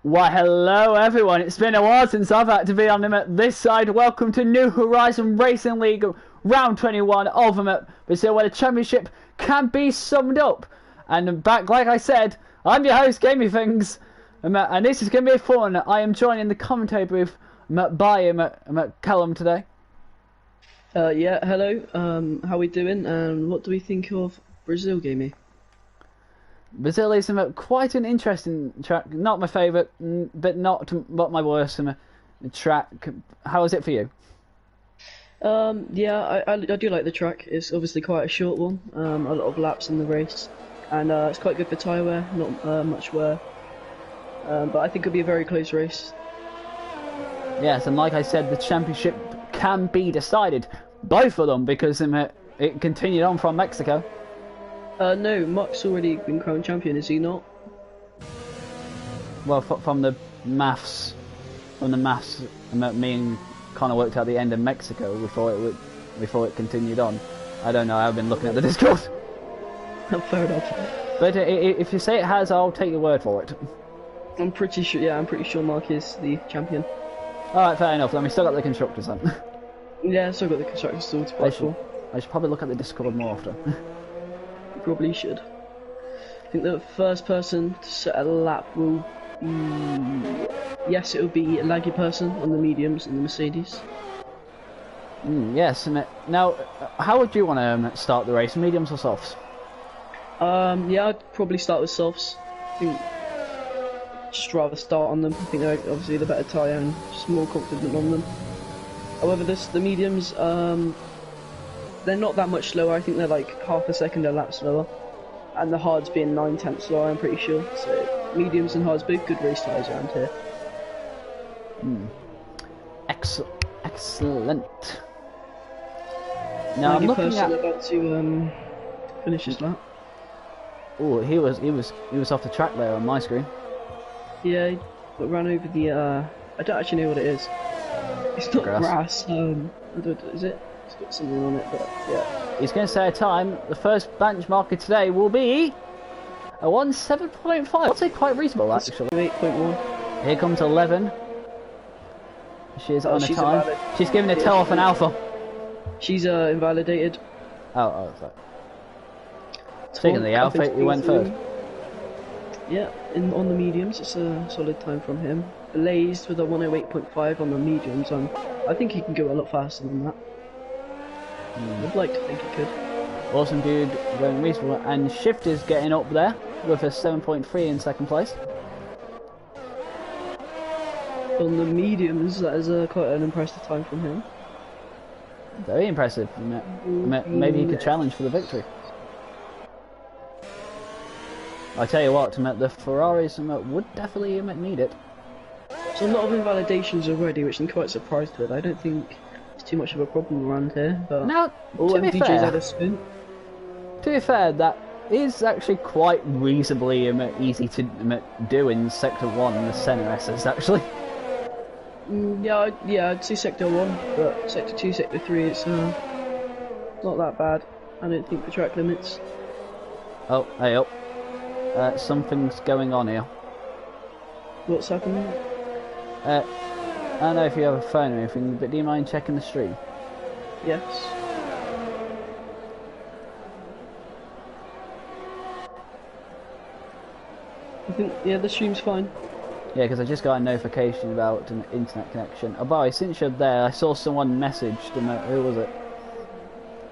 Why, hello everyone. It's been a while since I've had to be on them at this side. Welcome to New Horizon Racing League round 21 of them at Brazil, where the championship can be summed up. And back, like I said, I'm your host, Gamey Things, and this is going to be fun. I am joined in the commentary booth by Callum today. Yeah, hello. How we doing? And what do we think of Brazil, Gamey? Brazil is quite an interesting track. Not my favourite, but not my worst track. How is it for you? Yeah, I do like the track. It's obviously quite a short one. A lot of laps in the race, and it's quite good for tyre wear. Not much wear, but I think it'll be a very close race. Yes, and like I said, the championship can be decided. Both of them, because it continued on from Mexico. No, Mark's already been crowned champion, is he not? Well, from the maths, me and Connor worked out the end of Mexico before it continued on. I don't know. I've been looking at the Discord. Fair enough. But if you say it has, I'll take your word for it. I'm pretty sure. Yeah, I'm pretty sure Mark is the champion. All right, fair enough. Then we still got the constructors then. Yeah, still got the constructors still to play for. I should probably look at the Discord more often. Probably should. I think the first person to set a lap will be... Yes, it will be a laggy person on the mediums in the Mercedes. Yes, and now, how would you want to start the race? Mediums or softs? Yeah, I'd probably start with softs. I think just rather start on them. I think they're obviously the better tyre and just more confident on them. However, the mediums, they're not that much slower. I think they're like half a second a lap slower, and the hards being 9/10 slower, I'm pretty sure. So mediums and hards, both good race tyres around here. Excellent. Now I'm looking at about to finish his lap. Oh, he was off the track there on my screen. Yeah, but ran over the. I don't actually know what it is. It's not grass. Is it? It's got something on it, but yeah. He's going to say a time. The first benchmarker today will be a 1:07.5. I'd say quite reasonable, actually. 8.1. Here comes 11. She is on a time. She's giving a toe off an alpha. She's invalidated. Oh, sorry. Speaking of the alpha, he went first. Yeah, on the mediums, it's a solid time from him. Blazed with a 108.5 on the mediums, and I think he can go a lot faster than that. I'd like to think he could. Awesome dude, going reasonable, and Shift is getting up there with a 7.3 in second place. On the mediums, that is quite an impressive time from him. Very impressive. Maybe he could challenge for the victory. I tell you what, the Ferraris would definitely need it. So a lot of invalidations already, which I'm quite surprised with. I don't think it's too much of a problem around here. But now, all to be MDJs fair, had a spin. To be fair, that is actually quite reasonably easy to do in Sector 1 and the Senna S's, actually. Yeah, I'd say Sector 1, but Sector 2, Sector 3, it's not that bad. I don't think for track limits. Oh, hey up. Something's going on here. What's happening? I don't know if you have a phone or anything, but do you mind checking the stream? Yes. I think, yeah, the stream's fine. Yeah, because I just got a notification about an internet connection. Oh, boy, since you're there, I saw someone messaged them. Who was it?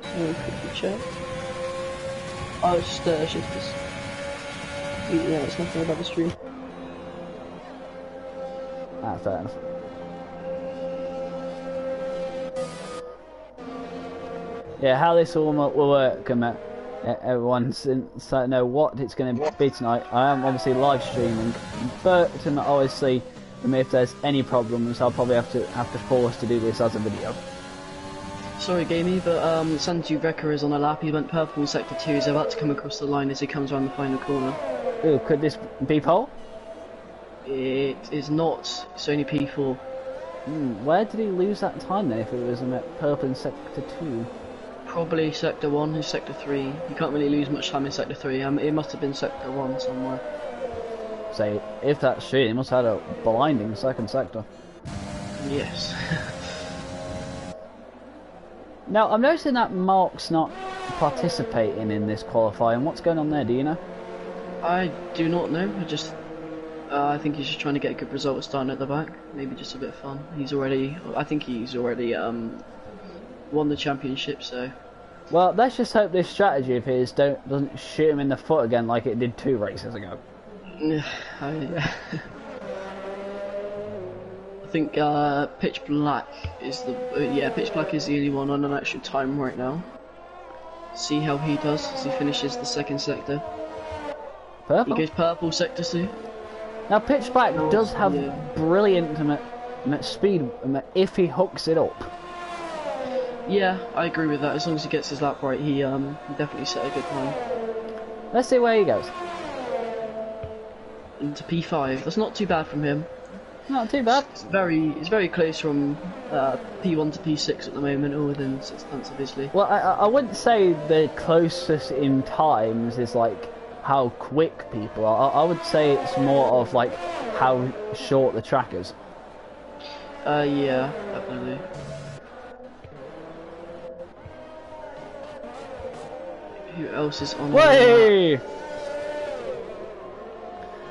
Quickly check. Oh, it's just Shifters. Yeah, it's nothing about the stream. Ah, fair enough. Yeah, how this all will work, everyone's starting to know what it's going to be tonight. I am obviously live streaming, but obviously, if there's any problems, I'll probably have to force to do this as a video. Sorry, Gamey, but Sanju Veka is on a lap. He went purple in Sector 2. He's about to come across the line as he comes around the final corner. Ooh, could this be pole? It is not. It's only P4. Where did he lose that time then if it was purple in Sector 2? Probably Sector 1 and Sector 3. You can't really lose much time in Sector 3. It must have been Sector 1 somewhere. say, if that's true, he must have had a blinding second sector. Yes. Now, I'm noticing that Mark's not participating in this qualifying. What's going on there, do you know? I do not know. I think he's just trying to get a good result starting at the back. Maybe just a bit of fun. I think he's already won the championship, so... Well, let's just hope this strategy of his doesn't shoot him in the foot again like it did 2 races ago. Yeah. I think Pitch Black is Pitch Black is the only one on an actual time right now. See how he does as he finishes the second sector. Purple? He goes purple sector 2. Now, Pitch Black does have brilliant speed if he hooks it up. Yeah, I agree with that. As long as he gets his lap right, he definitely set a good time. Let's see where he goes. Into P5. That's not too bad from him. Not too bad. It's very close from P1 to P6 at the moment, all within 6 tenths obviously. Well, I wouldn't say the closest in times is like how quick people are. I would say it's more of like how short the track is. Yeah, definitely. Who else is on Way!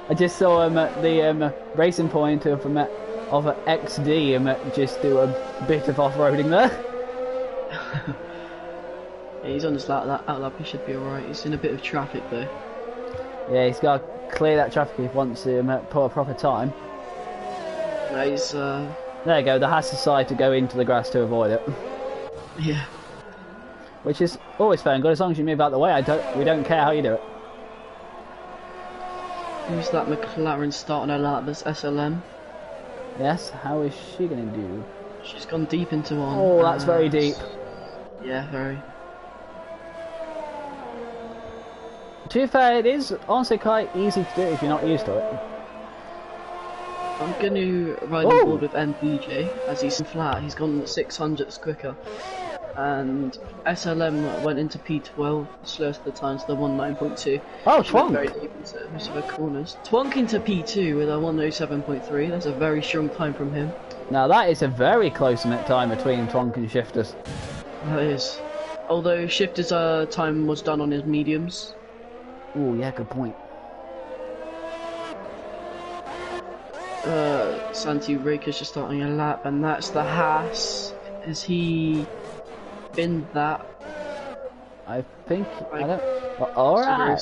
I just saw him at the racing point of XD just do a bit of off-roading there. Yeah, he's on his outlap, he should be alright. He's in a bit of traffic though. Yeah, he's got to clear that traffic if he wants to put a proper time. No, he's There you go, the Haas decided to go into the grass to avoid it. Yeah. Which is always fair and good, as long as you move out the way, we don't care how you do it. Who's that McLaren starting her lap? That's SLM. Yes, how is she going to do? She's gone deep into one. Oh, that's very deep. Yeah, very. To be fair, it is honestly quite easy to do if you're not used to it. I'm going to ride on board with MPJ as he's flat. He's gone 600ths quicker. And SLM went into P12, slowest of the time, so they're 19.2. Oh, Twonk! Very deep into most of her corners. Twonk into P2 with a 107.3. That's a very strong time from him. Now that is a very close-knit time between Twonk and Shifters. That is. Although Shifter's time was done on his mediums. Oh yeah, good point. Santi Raker's just starting a lap, and that's the Haas. Is he in that? I think I don't. Well, all right.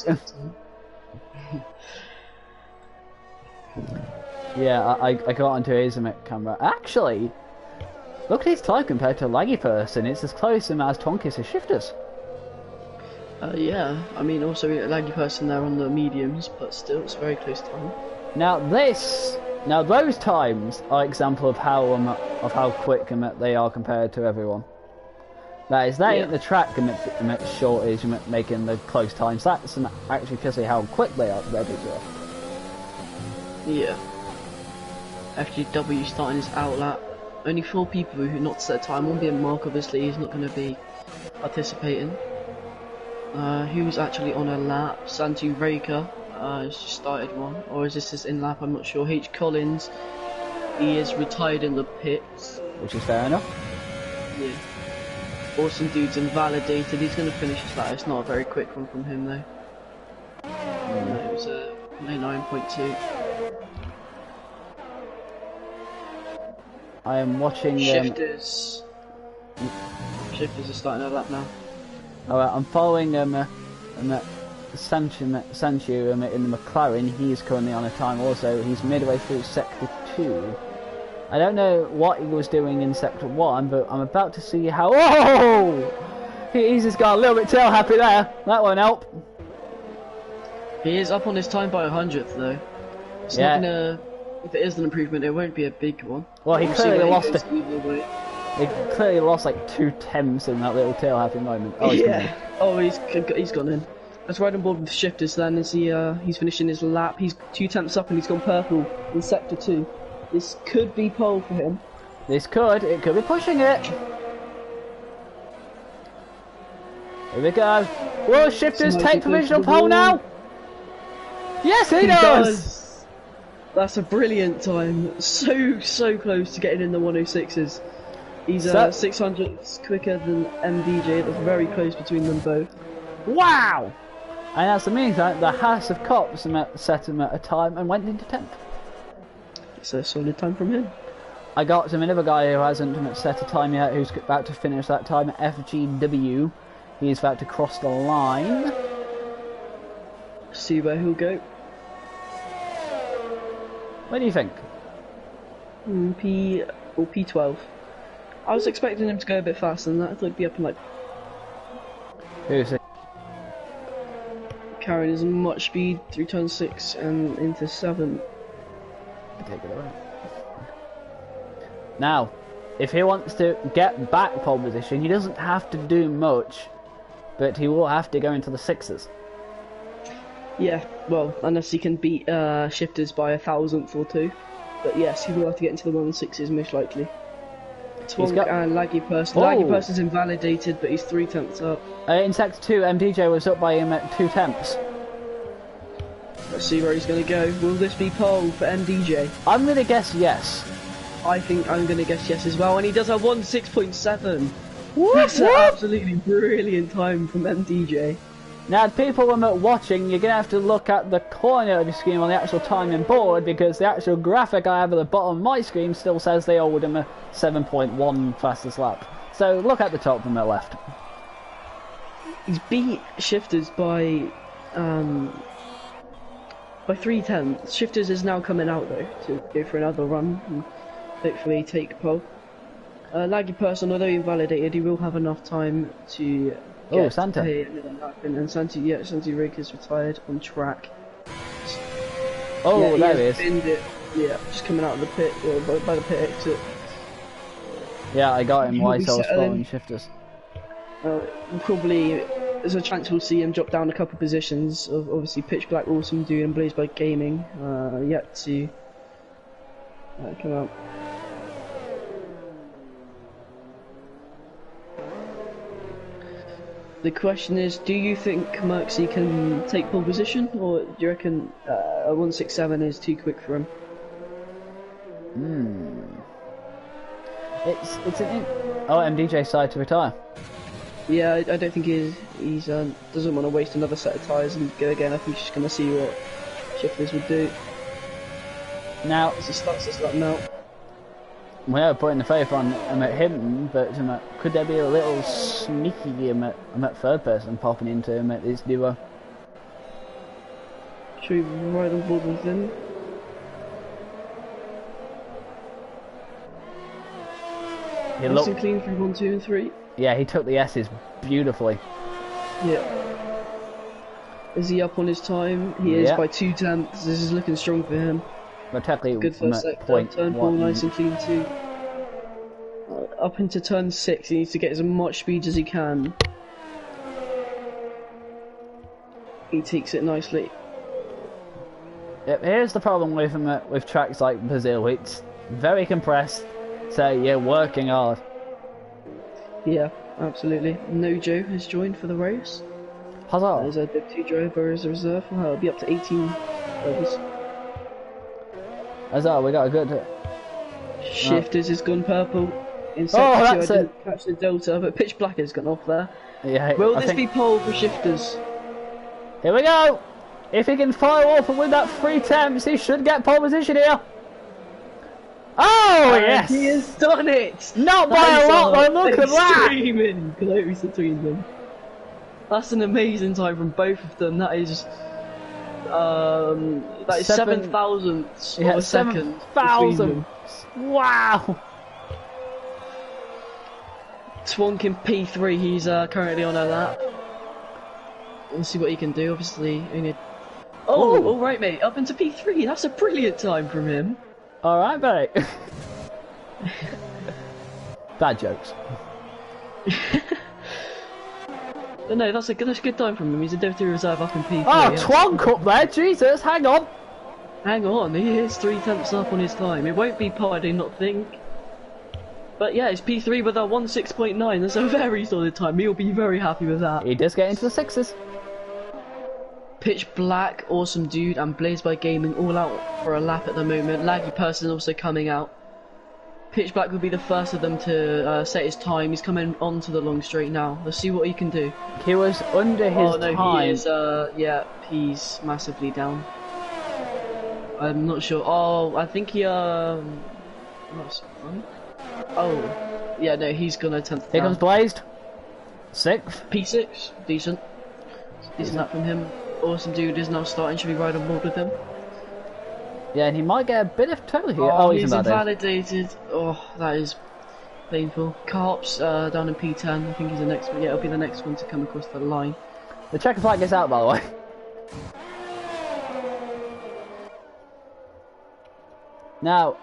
Yeah, I got onto his camera. Actually, look at his time compared to Laggy Person. It's as close as Twonk is to Shifters. Yeah, I mean also Laggy Person there on the mediums, but still it's a very close time. Now those times are example of how quick they are compared to everyone. That ain't the track shortage making the close times. That's actually because of how quick they are. Yeah. FGW starting his outlap. Only 4 people who not set time. One being Mark, obviously he's not going to be participating. Who's actually on a lap? Santi Raker has just started one, or is this his in lap? I'm not sure. H Collins, he is retired in the pits, which is fair enough. Yeah. Awesome Dude's invalidated. He's going to finish his lap. It's not a very quick one from him though. No, it was a 9.2. I am watching Shifters. Shifters are starting a lap now. Alright, I'm following Sancho in the McLaren. He's currently on a time also. He's midway through Sector 2. I don't know what he was doing in Sector 1, but I'm about to see how... Oh! He's just got a little bit tail happy there. That won't help. He is up on his time by 100th though. It's not gonna... If it is an improvement, it won't be a big one. Well, he clearly lost it. He clearly lost like 2 tenths in that little tail happy moment. Oh, yeah. Oh, he's gone in. Let's ride on board with Shifters then as he's finishing his lap. He's 2 tenths up and he's gone purple in Sector 2. This could be pole for him. It could be pushing it. Here we go. Will Shifters take provisional pole now? Yes, he does. That's a brilliant time. So close to getting in the 106s. He's 600 quicker than MDJ. That's very close between them both. Wow! And that's the meaning that the House of Cops set him at a time and went into 10th. It's a solid time from him. I got some another guy who hasn't set a time yet, who's about to finish that time, FGW. He's about to cross the line. See where he'll go. What do you think? P12. I was expecting him to go a bit faster than that. I thought he'd be up in like... Who's it? Carrying as much speed through turn 6 and into 7. Take it away. Now, if he wants to get back pole position, he doesn't have to do much, but he will have to go into the 6s. Yeah, well, unless he can beat shifters by 1,000th or 2. But yes, he will have to get into the 1/6s most likely. Twonk and Laggy Person. Laggy Person's invalidated, but he's 3 tenths up. In sector 2, MDJ was up by him at 2 tenths. Let's see where he's going to go. Will this be pole for MDJ? I'm going to guess yes. I think I'm going to guess yes as well, and he does a 1:6.7. That's an absolutely brilliant time from MDJ. Now, people watching, you're going to have to look at the corner of the screen on the actual timing board, because the actual graphic I have at the bottom of my screen still says they award him a 7.1 fastest lap. So look at the top from the left. He's beat shifters by 3 tenths. Shifters is now coming out though to go for another run and hopefully take pole. Laggy Person, although invalidated, he will have enough time to get Santa. And Santi Rig is retired on track. Oh, there he is. It. Yeah, just coming out of the pit, or by the pit exit. Yeah, I got him while I was following shifters. Probably there's a chance we'll see him drop down a couple positions. Of obviously Pitch Black Awesome Dude and Blaze by Gaming yet to come out. The question is, do you think Merxy can take pole position, or do you reckon a 167 is too quick for him? It's an MDJ side to retire. Yeah, I don't think he's doesn't want to waste another set of tyres and go again. I think he's just going to see what shifters would do. Now, as he starts this lap now. We are putting the faith on him, but could there be a little sneaky at third person popping into him at this duo? Should we ride on board with him? He nice and clean through 1, 2 and 3. Yeah, he took the S's beautifully. Yeah. Is he up on his time? He is by 2 tenths. This is looking strong for him. Good first sector. Turn 4 nice and clean too. Up into turn 6, he needs to get as much speed as he can. He takes it nicely. Yep, here's the problem with him with tracks like Brazil. It's very compressed, so you're working hard. Yeah, absolutely. Nojo has joined for the race. Huzzah! There's a Div 2 driver as a reserve. Well, it'll be up to 18 drivers. Huzzah, we got a good... Shifters has gone purple. In sector 2, I didn't catch the Delta, but Pitch Black has gone off there. Yeah, Will this be pole for Shifters? Here we go! If he can fire off and win that 3 attempts, he should get pole position here. Oh, yes! He has done it! Not by a lot, though, look at that! Extremely close between them. That's an amazing time from both of them. That is 7 thousandths of a second. 7,000! Wow! Twonk in P3, he's currently on a lap. We'll see what he can do, obviously. Alright mate, up into P3, that's a brilliant time from him. Alright mate. Bad jokes. But no, that's a good time from him. He's a Div 2 reserve up in P3. Oh, Twonk up there, Jesus, hang on! Hang on, he is 3 tenths up on his time. It won't be pole, I do not think. But yeah, it's P3 with a 1:6.9. That's a very solid time. He'll be very happy with that. He does get into the 6s. Pitch Black, Awesome Dude, and Blaze by Gaming all out for a lap at the moment. Laggy Person also coming out. Pitch Black will be the first of them to set his time. He's coming onto the long straight now. Let's see what he can do. He was under his no, time. he is, yeah, he's massively down. I'm not sure. Oh, I think he, what's fun? Oh, yeah, no, he's gonna 10th. Here comes Blazed. 6th. P6, decent. Decent lap from him. Awesome Dude is now starting. Should we ride on board with him? Yeah, and he might get a bit of tow here. Oh, he's he's invalidated. invalidated. Oh, that is painful. Carps down in P10. I think he's the next one. Yeah, it'll be the next one to come across the line. The checker flag gets out, by the way. Now,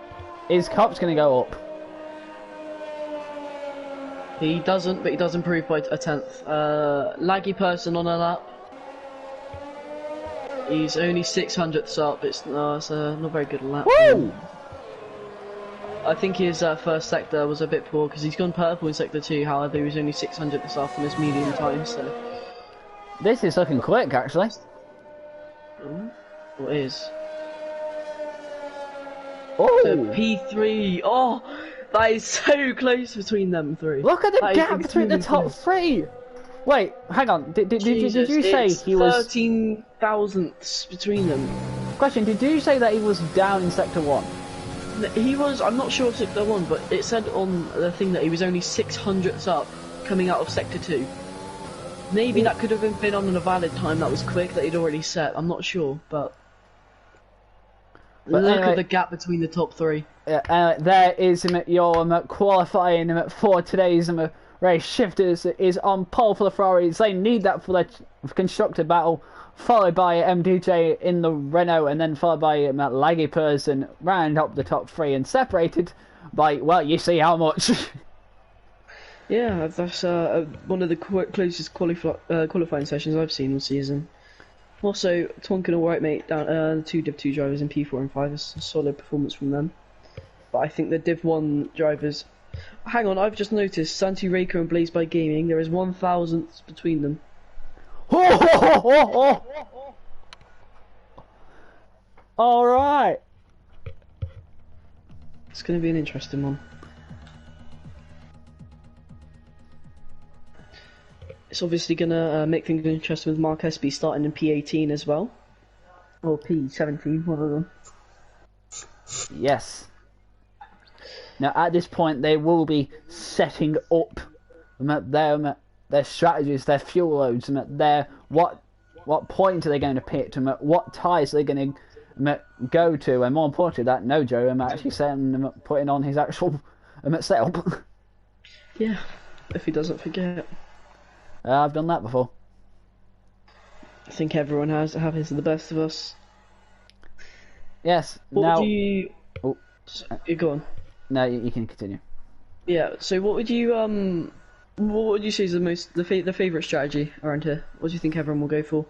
is Cops going to go up? He doesn't, but he does improve by a 10th. Laggy Person on a lap. He's only 600ths up. It's not very good lap. Woo! I think his first sector was a bit poor because he's gone purple in sector 2. However, he was only 600ths off on his medium time. So this is looking quick, actually. What is? Oh! So P3. Oh, that is so close between them three. Look at the That gap is between the extremely top 3. Wait, hang on. Did you say it's he was 13 thousandths between them? Question, did you say that he was down in sector 1? He was, I'm not sure if sector 1, but it said on the thing that he was only 600ths up coming out of sector 2. Maybe that could have been on a valid time that was quick that he'd already set, I'm not sure, but look anyway, at the gap between the top 3. Yeah, there is your qualifying for today's race. Shifters is on pole for the Ferraris. They need that for their constructor battle, followed by MDJ in the Renault, and then followed by Laggy Person round up the top 3 and separated by, well, you see how much. Yeah, that's one of the closest qualifying sessions I've seen all season. Also, Tonkin alright, mate. Down the 2 Div 2 drivers in P4 and 5 is a solid performance from them. But I think the Div 1 drivers. Hang on, I've just noticed Santi Raker and Blaze by Gaming. There is 1,000th between them. All right. It's going to be an interesting one. It's obviously going to make things interesting with Mark Espy starting in P18 as well. Or P17, one of them. Yes. Now, at this point, they will be setting up their strategies, their fuel loads, their what point are they going to pit, what tyres are they going to go to, and more importantly, that no Joe, actually putting on his actual setup. Yeah, if he doesn't forget. I've done that before. I think everyone has to have his the best of us. Yes. What now, would you? Oh, you go on. No, you can continue. Yeah. So, what would you say is the favourite strategy around here? What do you think everyone will go for?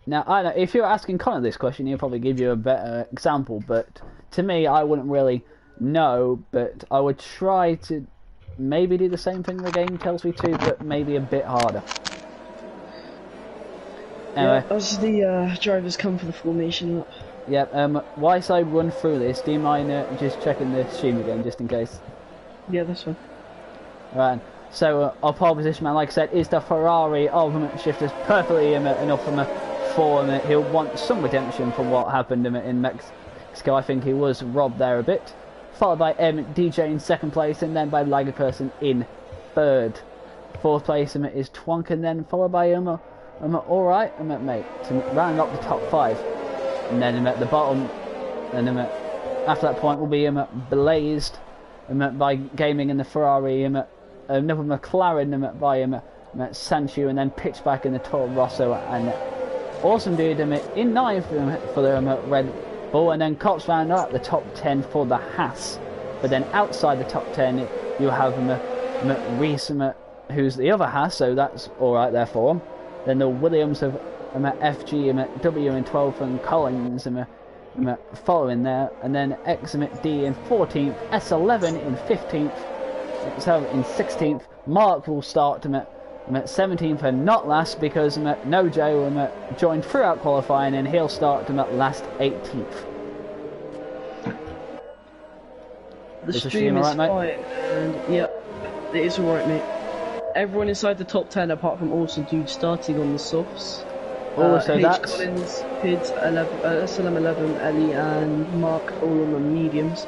Now, I know if you're asking Connor this question, he'll probably give you a better example. But to me, I wouldn't really know. But I would try to maybe do the same thing the game tells me to, but maybe a bit harder. Anyway. Yeah, as the drivers come for the formation lap. Yep, whilst I run through this, do you mind just checking the stream again, just in case? Yeah, that's fine. Right, so our pole position man, like I said, is the Ferrari Ultimate Shifters, perfectly enough for him. He'll want some redemption for what happened in Mexico. I think he was robbed there a bit. Followed by DJ in 2nd place, and then by Laggy Person in 3rd. 4th place is Twonk, and then followed by alright, mate, to round up the top 5. And then at the bottom, and after that point will be Blazed by Gaming in the Ferrari, another McLaren by Sanchu, and then Pitch Back in the Toro Rosso, and Awesome Dude in 9th for the Red Bull, and then Cops round up the top 10 for the Haas. But then outside the top 10, you have Reese, who's the other Haas, so that's alright there for him. Then the Williams of FG, W in 12th, and Collins following there, and then X D in 14th, S11 in 15th, so in 16th. Mark will start 17th and not last because Nojo joined throughout qualifying and he'll start last 18th. The stream is fine, and yeah, it is alright, mate. Everyone inside the top 10 apart from Awesome Dude starting on the softs. So H. that's Collins, Pids, SLM11, Ellie and Mark all on the mediums.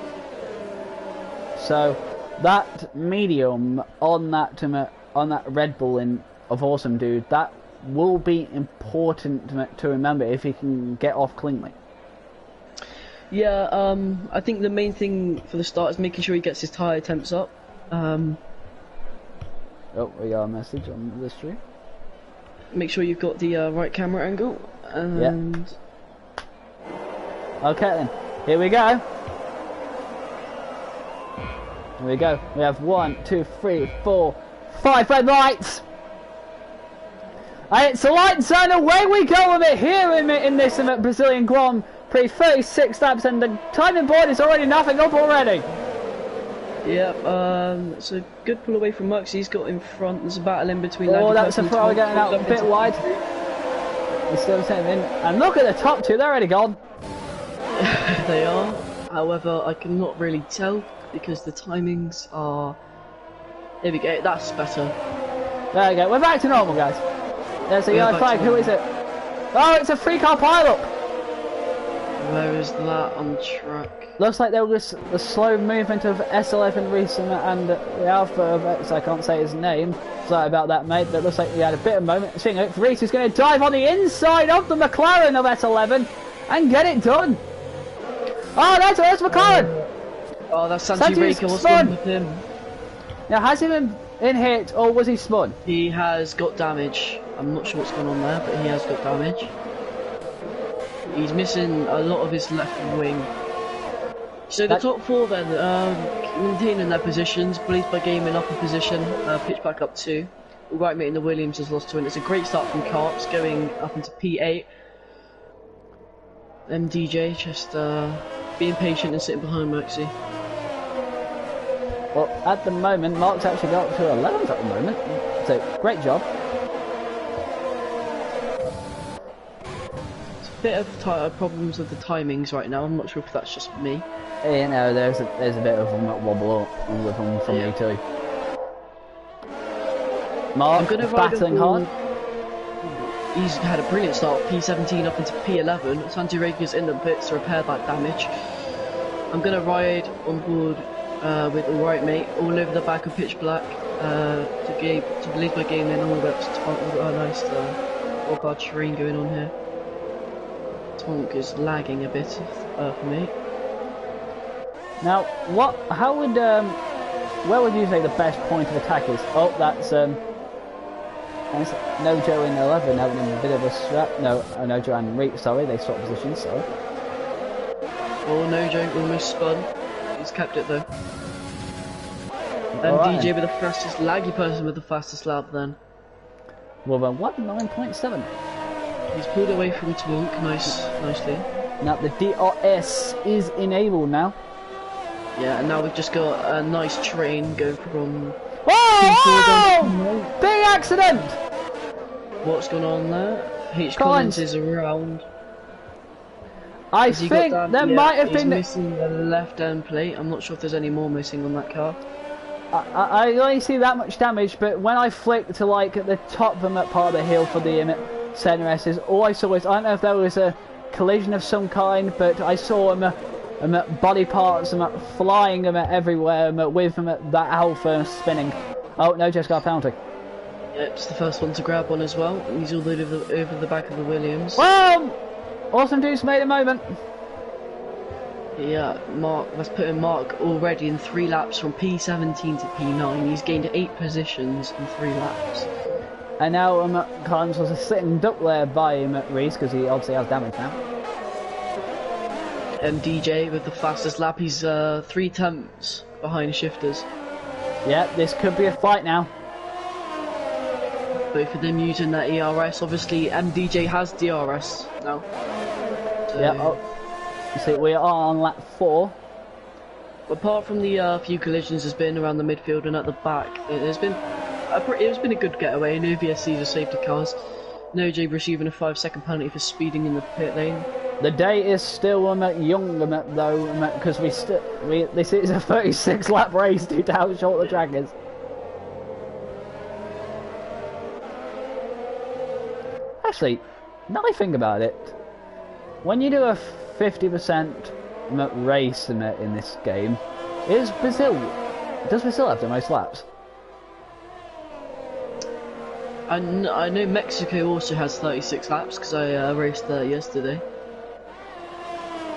So that medium on that Red Bull of Awesome Dude, that will be important to remember if he can get off cleanly. Yeah, I think the main thing for the start is making sure he gets his tyre temps up. Oh, we got a message on the stream. Make sure you've got the right camera angle. And okay then, here we go. Here we go. We have 1, 2, 3, 4, 5 red lights. And it's the lights and away we go with it here in this Brazilian Grand Prix. 36 laps and the timing board is already nothing up already. Yep, it's a good pull away from Mux. He's got in front. There's a battle in between. Oh, that's a Ferrari getting out a bit wide. He's still sitting in. And look at the top two, they're already gone. They are. However, I cannot really tell because the timings are... There we go, that's better. There we go, we're back to normal, guys. There's a yellow flag, who is it? Oh, it's a 3-car pileup! Where is that on track? Looks like there was the slow movement of S11 recent and the Alpha of X, I can't say his name. Sorry about that, mate, but it looks like we had a bit of moment. Seeing it, Reese is going to dive on the inside of the McLaren of S11 and get it done. Oh, that's McLaren! Oh, that's Santi Rico. What's wrong with him? Now, has he been hit or was he spun? He has got damage. I'm not sure what's going on there, but he has got damage. He's missing a lot of his left wing. So the top four then, maintaining their positions. Blaze by Gaming up a position, pitch back up 2. Right mate in the Williams has lost 2, and it's a great start from Carps going up into P8. MDJ just being patient and sitting behind Moxie. Well, at the moment, Mark's actually got up to 11th at the moment, so great job. Bit of problems with the timings right now. I'm not sure if that's just me. You know, there's a bit of a wobble with them from me too. Mark battling hard. He's had a brilliant start. P17 up into P11. Santi Rega's in the pits to repair that damage. I'm gonna ride on board with the right mate all over the back of Pitch Black to Blaze by Gaming all that. We've got a nice all-card terrain going on here. Tonk is lagging a bit for me. Now, how would, where would you say the best point of attack is? Oh, that's Nojo in 11 having a bit of a strap. No, Nojo and Reap, sorry, they swapped positions, sorry. Oh, Nojo almost spun. He's kept it though. And right, DJ with the fastest, laggy person with the fastest lap then. Well then, what? 9.7? He's pulled away from Tonk, nicely. Now the DRS is enabled now. Yeah, and now we've just got a nice train going from... Whoa! Big accident! What's going on there? H. Collins is around. I think there might have been... He's missing the left end plate. I'm not sure if there's any more missing on that car. I only see that much damage, but when I flicked to like the top of that part of the hill for the center S's, all I saw was, I don't know if there was a collision of some kind, but I saw body parts flying everywhere with that Alpha spinning. Oh no, just got a penalty. Yep, it's the first one to grab one as well. He's all over the back of the Williams. Well, Awesome Dude's made a moment. Yeah, that's putting Mark already in 3 laps from P17 to P9. He's gained 8 positions in 3 laps. And now Collins was sitting duck there by Reese because he obviously has damage now. MDJ with the fastest lap. He's 3 tenths behind Shifters. Yeah, this could be a fight now. Both of them using that ERS. Obviously, MDJ has DRS now. So... Yeah. Oh. You see, we are on lap 4. Apart from the few collisions there's been around the midfield and at the back, there's been It's been a good getaway. No VSCs or safety cars. No J receiving a 5-second penalty for speeding in the pit lane. The day is still young though, because this is a 36-lap race due to how short the track is. Actually, now I think about it, when you do a 50% race in this game, does Brazil have the most laps? I know Mexico also has 36 laps because I raced there yesterday.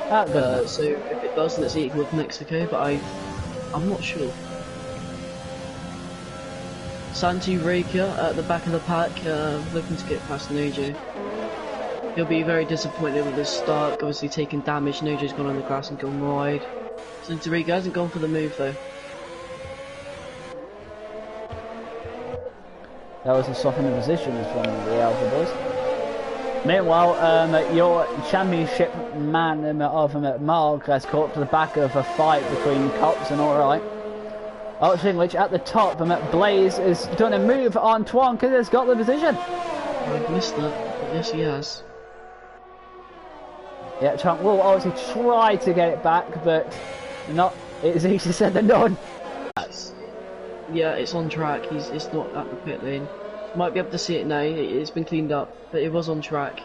So if it does, then it's equal with Mexico, but I'm not sure. Santi Reika at the back of the pack, looking to get past Nojo. He'll be very disappointed with his start, obviously taking damage. Nojo's gone on the grass and gone wide. Santi Reika hasn't gone for the move though. That was a softening positions from the Alpha boys. Meanwhile, your championship man Mark has caught up to the back of a fight between Cops and Alright. Which at the top, Blaze has done a move on Twonk and has got the position. I missed that. Yes, he has. Yeah, Twonk will obviously try to get it back, but it's easier said than done. Yeah, it's on track. It's not at the pit lane. Might be able to see it now. It's been cleaned up, but it was on track.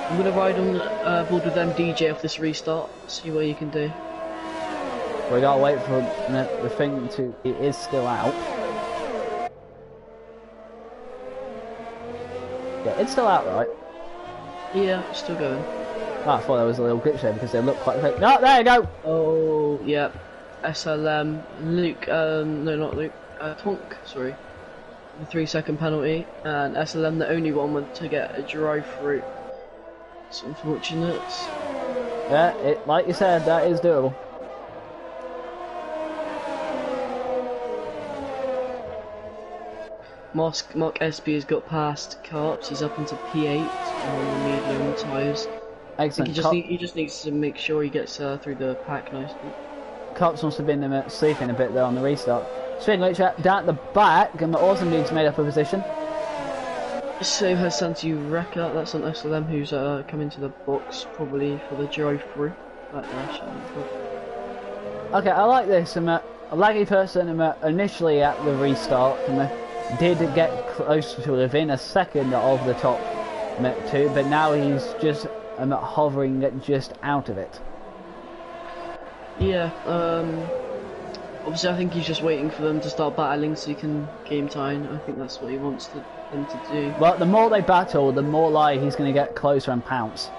I'm gonna ride on board with them DJ off this restart. See what you can do. We gotta wait for the thing to. It is still out. Yeah, it's still out, right? Yeah, it's still going. Oh, I thought there was a little glitch there because they look quite. No, there you go. Oh, yeah. SLM, Luke, no, not Luke, Tonk, sorry, the 3-second penalty, and SLM the only one to get a drive-through. It's unfortunate. Yeah, like you said, that is doable. Mark SB has got past Carps, he's up into P8 on the medium tyres. Excellent. He just needs to make sure he gets through the pack nicely. Cops must have been sleeping a bit there on the restart. Swing down at the back, and the Awesome Dude's made up a position. So has Santi Reka, that's an SLM who's come into the box probably for the drive-through. Okay, I like this. A laggy person initially at the restart did get close to within a second of the top two, but now he's just hovering just out of it. Yeah, obviously I think he's just waiting for them to start battling so he can game time. I think that's what he wants them to do. Well, the more they battle, the more likely he's going to get closer and pounce.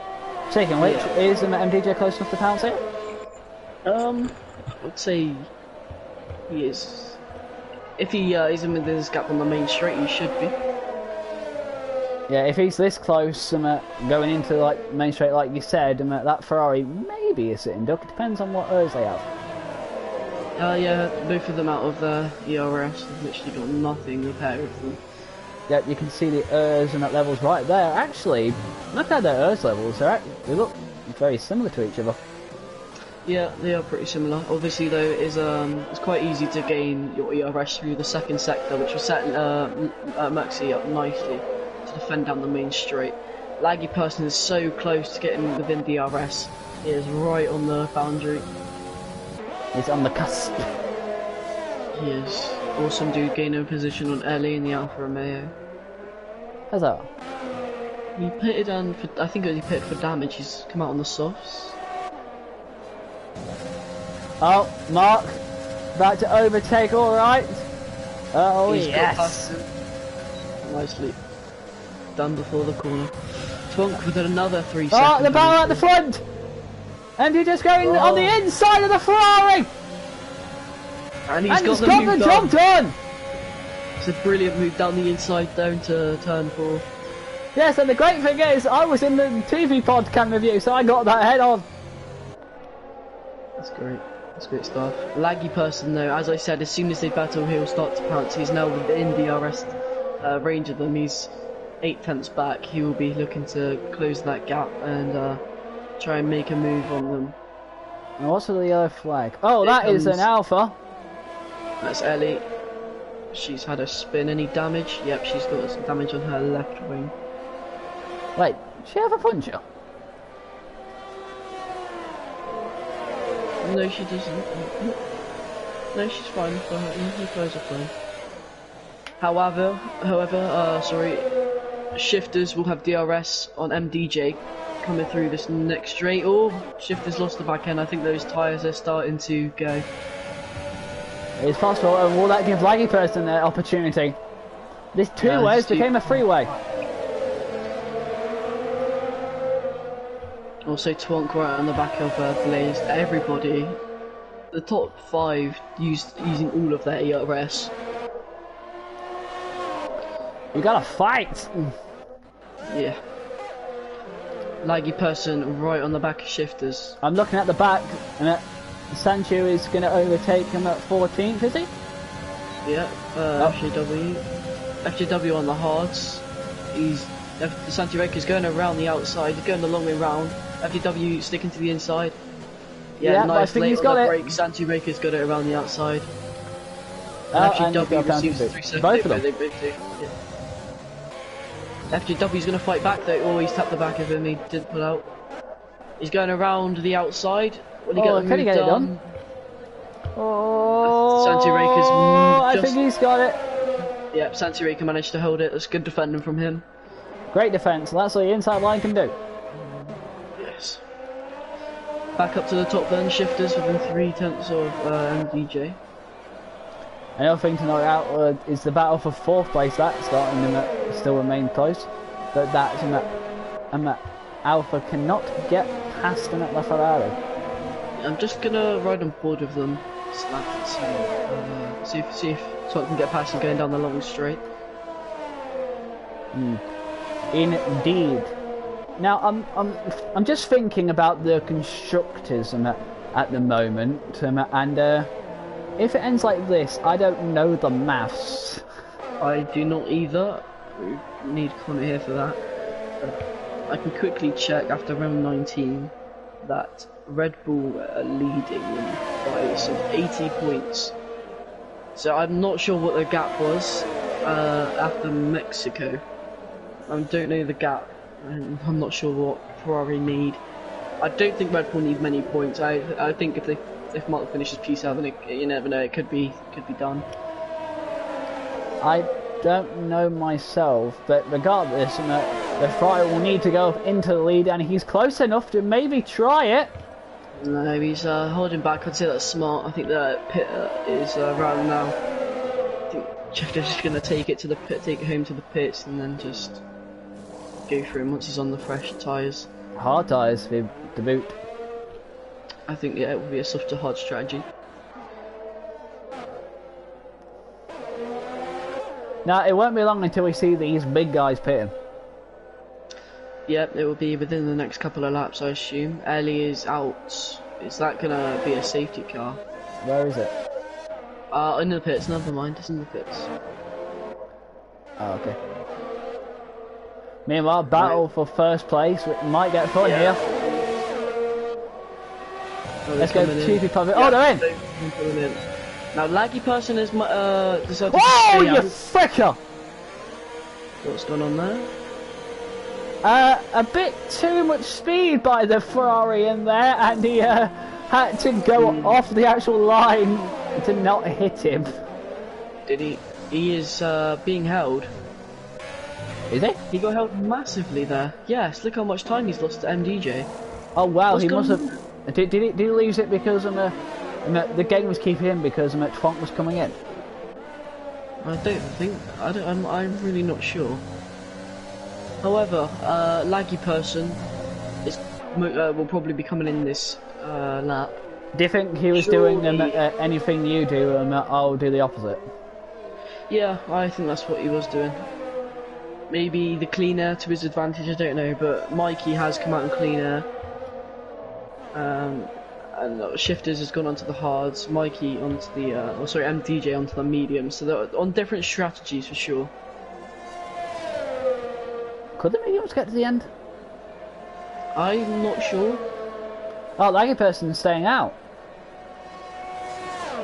Speaking which, is MDJ close enough to pounce it? I'd say he is. If he isn't within this gap on the main straight, he should be. Yeah, if he's this close going into like main straight, like you said, that Ferrari maybe is sitting duck. It depends on what ERS they have. Yeah, both of them out of the ERS. They've literally got nothing to pair with them. Yep, you can see the ERS and that levels right there. Actually, look at their ERS levels. They look very similar to each other. Yeah, they are pretty similar. Obviously, though, it's quite easy to gain your ERS through the second sector, which will set Maxi up nicely to defend down the main straight. Laggy person is so close to getting within DRS. He is right on the boundary. He's on the cusp. He is. Awesome Dude gaining a position on Ellie in the Alfa Romeo. How's that? He pitted on for, I think he pitted for damage. He's come out on the softs. Oh, Mark, about to overtake. All right. Oh yes. Nicely done before the corner. Twunk with another 3 seconds. Oh, the barrel at the front! And you're just going on the inside of the Ferrari! And he's got the job done! It's a brilliant move down the inside down to turn 4. Yes, and the great thing is, I was in the TV podcast review, so I got that head on. That's great. That's great stuff. Laggy person though, as I said, as soon as they battle, he'll start to pounce. He's now within DRS range of them. He's 8/10 back. He will be looking to close that gap and try and make a move on them. And what's the yellow flag? Oh, that is an Alpha. That's Ellie. She's had a spin. Any damage? Yep, she's got some damage on her left wing. Wait, does she have a puncture? No, she doesn't. No, she's fine for her. He plays are fine. However, sorry, Shifters will have DRS on MDJ coming through this next straight. Oh, Shifters lost the back end. I think those tyres are starting to go. It's possible, and will that give Laggy Person the opportunity? This two ways became a three-way. Also, Twonk right on the back of Blaze. Everybody, the top 5 using all of their ERS. You gotta fight! Yeah. Laggy Person right on the back of Shifters. I'm looking at the back, and Sancho is going to overtake him at 14th, is he? Yeah, FJW on the hards. Santi Raker's going around the outside, he's going the long way round. FJW sticking to the inside. Yeah, nice, I think he's got it. Break. Santi Raker's got it around the outside. And FJW receives 3 seconds. Both of them. They both do. Yeah. FJW's going to fight back though. Oh, he's tapped the back of him, he didn't pull out. He's going around the outside. Will he can he get it done? Oh, Santi Raker's I think he's got it. Yep, Santi Raker managed to hold it. That's good defending from him. Great defence, that's what the inside line can do. Yes. Back up to the top then, Shifters within 3/10 of MDJ. Another thing to note out is the battle for 4th place. That's starting and that still remain close. But that's and that Alpha cannot get past him at La Ferrari. I'm just gonna ride on board with them, see if so I can get past him going down the long straight. Indeed. Now I'm just thinking about the constructors at the moment, and if it ends like this, I don't know the maths. I do not either. We need Connor here for that. I can quickly check after round 19 that Red Bull are leading by some 80 points. So I'm not sure what the gap was after Mexico. I don't know the gap, and I'm not sure what Ferrari need. I don't think Red Bull need many points. I think if Mark finishes P7, you never know, it could be done. I don't know myself, but regardless, the Ferrari will need to go into the lead, and he's close enough to maybe try it. No, he's holding back. I'd say that's smart. I think the pit is around now. I think Jeff is just going to take it to the pit, take it home to the pits, and then just go through him once he's on the fresh tyres. Hard tyres for the boot. I think it will be a soft to hard strategy. Now it won't be long until we see these big guys pitting. Yep, it will be within the next couple of laps, I assume. Ellie is out. Is that gonna be a safety car? Where is it? In the pits. Never mind, it's in the pits. Oh, okay. Meanwhile, battle for first place. It might get fun here. Oh, let's go cheapy pub. Oh, they're in. Now, Laggy Person has decided to stay you out. fricker! What's going on there? A bit too much speed by the Ferrari in there, and he had to go off the actual line to not hit him. Did he? He is being held. Is he? He got held massively there. Yes, look how much time he's lost to MDJ. Oh wow, he must have. Did he lose it because the game was keeping him because Twonk was coming in? I don't think. I'm really not sure. However, Laggy Person will probably be coming in this lap. Do you think he was doing anything you do and I'll do the opposite? Yeah, I think that's what he was doing. Maybe the clean air to his advantage, I don't know, but Mikey has come out in clean air. And Shifters has gone onto the hards, Mikey onto the, MDJ onto the mediums, so they're on different strategies for sure. Could the mediums get to the end? I'm not sure. Oh, Laggy Person's staying out.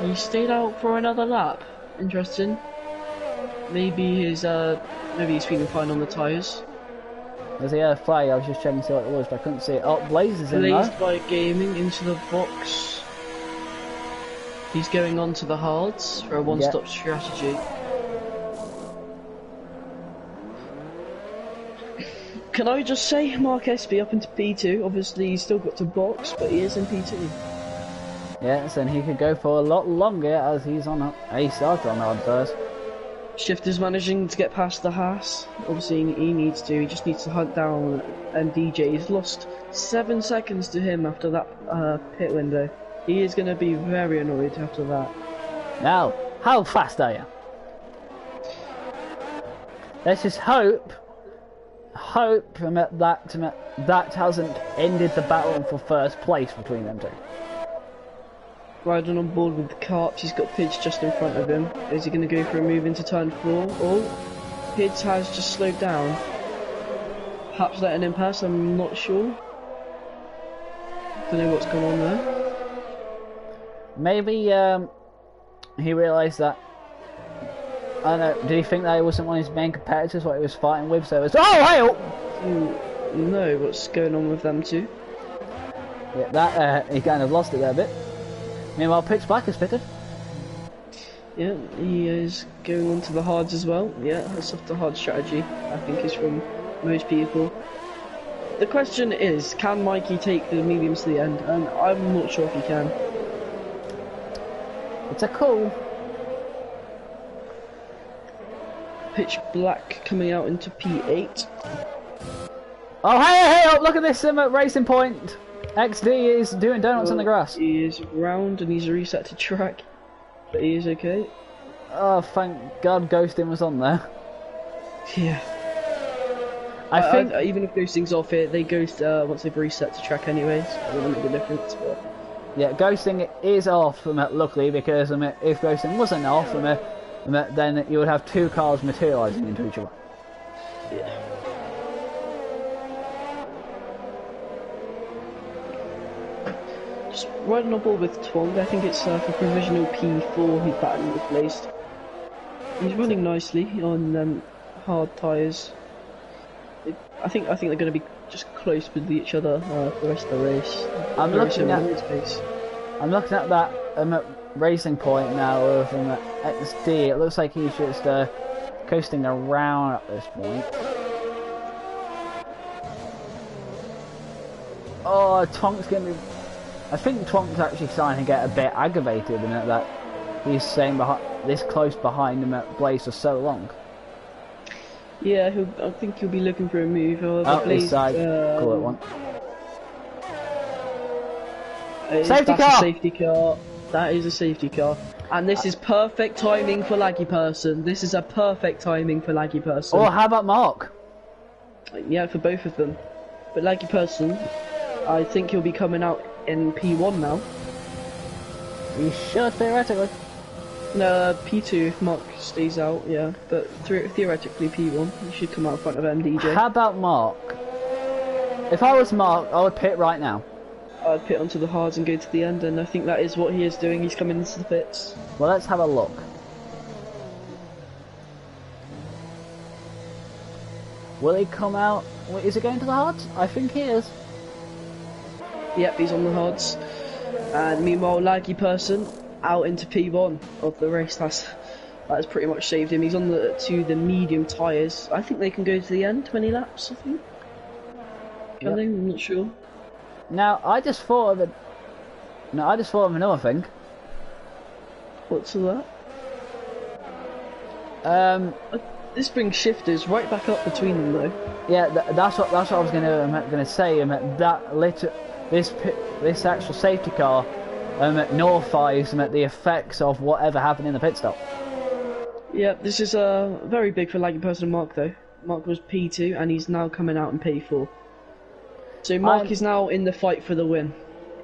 He stayed out for another lap. Interesting. Maybe maybe he's feeling fine on the tyres. There's a flag, I was just checking to see what it was, but I couldn't see it. Oh, Blaze is in there. Blazed by Gaming into the box. He's going on to the hards for a one-stop strategy. Can I just say, Mark SB up into P2, obviously he's still got to box, but he is in P2. Yes, and he could go for a lot longer as he's on he started on hard first. Shifter's managing to get past the Haas. Obviously he needs to, he just needs to hunt down MDJ. He's lost 7 seconds to him after that pit window. He is going to be very annoyed after that. Now, how fast are you? Let's just hope that hasn't ended the battle for first place between them two. Riding on board with the Carps, he's got Pidge just in front of him. Is he going to go for a move into turn 4? Oh, Pidge has just slowed down. Perhaps letting him pass, I'm not sure. Don't know what's going on there. Maybe he realised that. I don't know. Did he think that he wasn't one of his main competitors, what he was fighting with? So it was, oh, hey! No, what's going on with them two? Yeah, that he kind of lost it there a bit. Meanwhile, Pitch Black is fitted. Yeah, he is going on to the hards as well. Yeah, that's off the hard strategy. I think is from most people. The question is, can Mikey take the mediums to the end? And I'm not sure if he can. It's a call. Pitch Black coming out into P8. Oh, hey, oh, look at this racing point. XD is doing donuts on the grass. He is round and he's reset to track. But he is okay. Oh, thank God Ghosting was on there. Yeah. I think even if Ghosting's off it, they ghost once they've reset to track anyways. It wouldn't make a difference. But yeah, Ghosting is off, luckily, because if Ghosting wasn't off, then you would have two cars materialising into each other. Yeah. Just riding on board with Twong, I think it's for provisional P4 he's battling with Blazed. He's running nicely on hard tyres. I think they're going to be just close with each other for the rest of the race. I'm looking at that racing point now of XD. It looks like he's just coasting around at this point. Oh, Twonk's going to be... I think Twonk's actually starting to get a bit aggravated in it that he's staying this close behind him at Blaze for so long. Yeah, I think he'll be looking for a move. This side, call it one. Safety car! Safety car. That is a safety car. And this is perfect timing for Laggy Person. This is a perfect timing for Laggy Person. Or how about Mark? Yeah, for both of them. But Laggy Person, I think he'll be coming out in P1 now. He should, theoretically. No, P2 if Mark stays out, yeah. But theoretically P1, he should come out in front of MDJ. How about Mark? If I was Mark, I would pit right now. I'd pit onto the hards and go to the end, and I think that is what he is doing. He's coming into the pits. Well, let's have a look. Will he come out? Is he going to the hards? I think he is. Yep, he's on the hards. And meanwhile, Laggy Person out into P1 of the race. That has pretty much saved him. He's on the medium tyres. I think they can go to the end, 20 laps, I think. Can they? I'm not sure. Now, I just thought of another thing. What's that? This brings shifters right back up between them, though. Yeah, that's what I was gonna say. This actual safety car nullifies the effects of whatever happened in the pit stop. Yeah, this is very big for Laggy Person and Mark, though. Mark was P2 and he's now coming out in P4. So Mark is now in the fight for the win.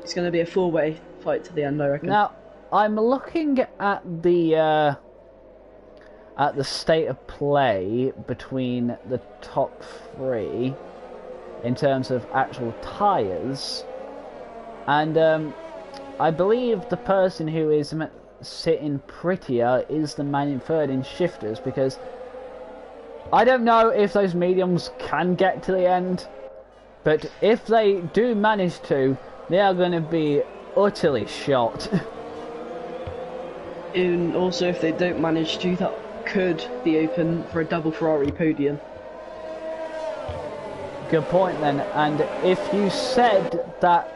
It's going to be a four-way fight to the end, I reckon. Now, I'm looking at the state of play between the top three in terms of actual tyres, and I believe the person who is sitting prettier is the man in third in shifters, because I don't know if those mediums can get to the end, but if they do manage to, they are going to be utterly shot. And also, if they don't manage to, that could be open for a double Ferrari podium. Good point then. And if you said that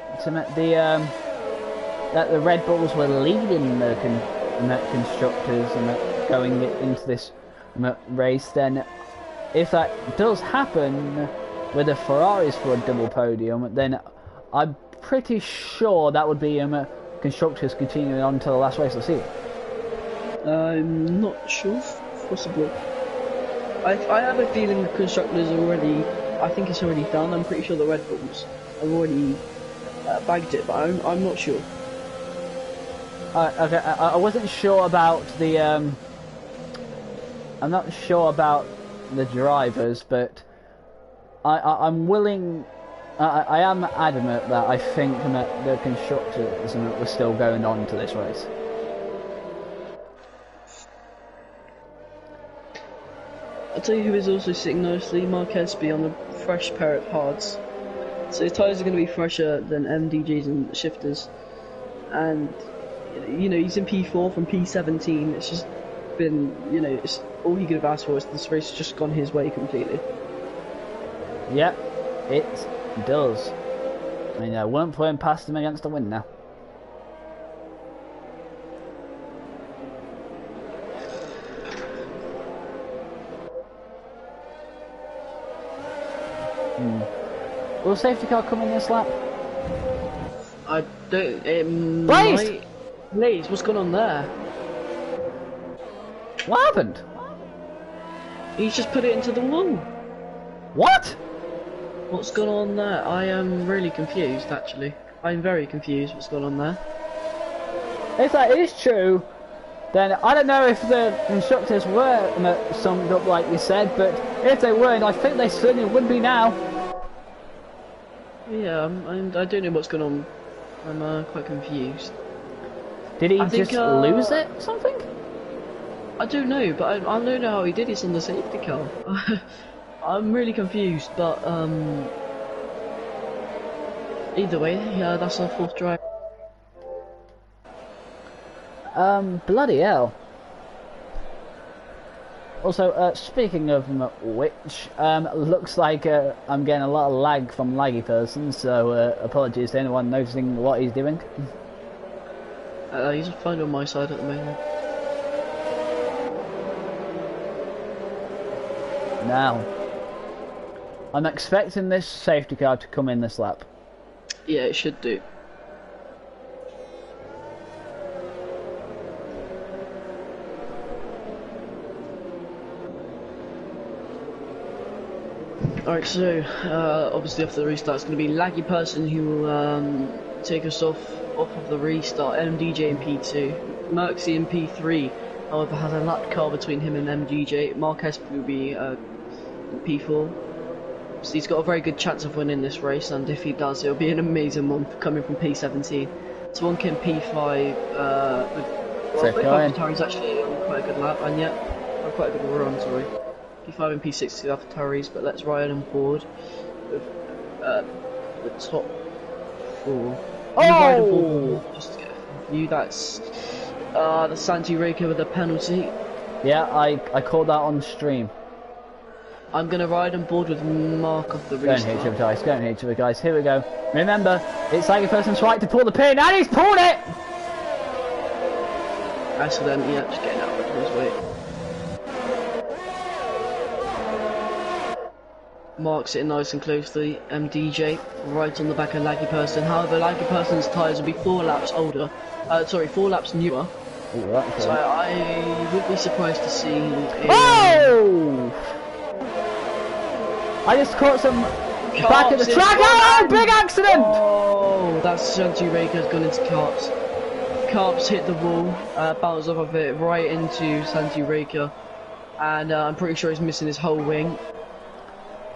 that the Red Bulls were leading the constructors and going into this race, then if that does happen with the Ferraris for a double podium, then I'm pretty sure that would be constructors continuing on to the last race of the season. I'm not sure, possibly. I have a feeling the constructors already. I think it's already done. I'm pretty sure the Red Bulls have already bagged it, but I'm not sure. Okay, I wasn't sure about the. I'm not sure about the drivers, but I'm willing. I am adamant that I think that the constructors were still going on to this race. I'll tell you who is also sitting nicely, Marquez be on a fresh pair of hards. So his tyres are going to be fresher than MDG's and shifters. And, you know, he's in P4 from P17. It's just been, you know, it's all he could have asked for is this race has just gone his way completely. Yep, it does. I mean, I won't put him past him against the win now. Will safety car come in this lap? I don't. It Blaze! might. Blaze, what's going on there? What happened? He's just put it into the wall. What? What's going on there? I am really confused, actually. I'm very confused what's going on there. If that is true, then I don't know if the instructors were summed up like you said, but if they weren't, I think they certainly would be now. Yeah, I don't know what's going on. I'm quite confused. Did he just lose it or something? I don't know, but I don't know how he did this on the safety car. I'm really confused, but either way, yeah, that's our fourth drive. Bloody hell. Also, speaking of which, looks like I'm getting a lot of lag from Laggy Person, so apologies to anyone noticing what he's doing. He's fine on my side at the moment. Now, I'm expecting this safety car to come in this lap. Yeah, it should do. Alright, so obviously after the restart, it's going to be Laggy Person who will take us off of the restart. MDJ in P2, Merxy in P3. However, has a lap car between him and MDJ. Marquez will be P4. So he's got a very good chance of winning this race, and if he does, it'll be an amazing one coming from P17. Twonk in P5. Well, actually on quite a good lap, and yet quite a good run. Sorry. P5 and P6 to after Tarries, but let's ride on board with the top four. Oh! Just to get a view, that's the Santi Reika with a penalty. Yeah, I called that on stream. I'm going to ride on board with Mark of the restart. Don't hit each other, guys. Don't hit each other, guys. Here we go. Remember, it's like a person's right to pull the pin, and he's pulled it! Excellent, yeah, just getting out of his way. Mark sitting nice and closely. MDJ right on the back of Laggy Person. However, Laggy Person's tyres will be 4 laps older. 4 laps newer. Ooh, right, so I would be surprised to see. Oh! I just caught some back at the track. Oh, big accident! Oh, that's Santi Reika's gone into Carps. Carps hit the wall, bounced off of it right into Santi Reika, and I'm pretty sure he's missing his whole wing.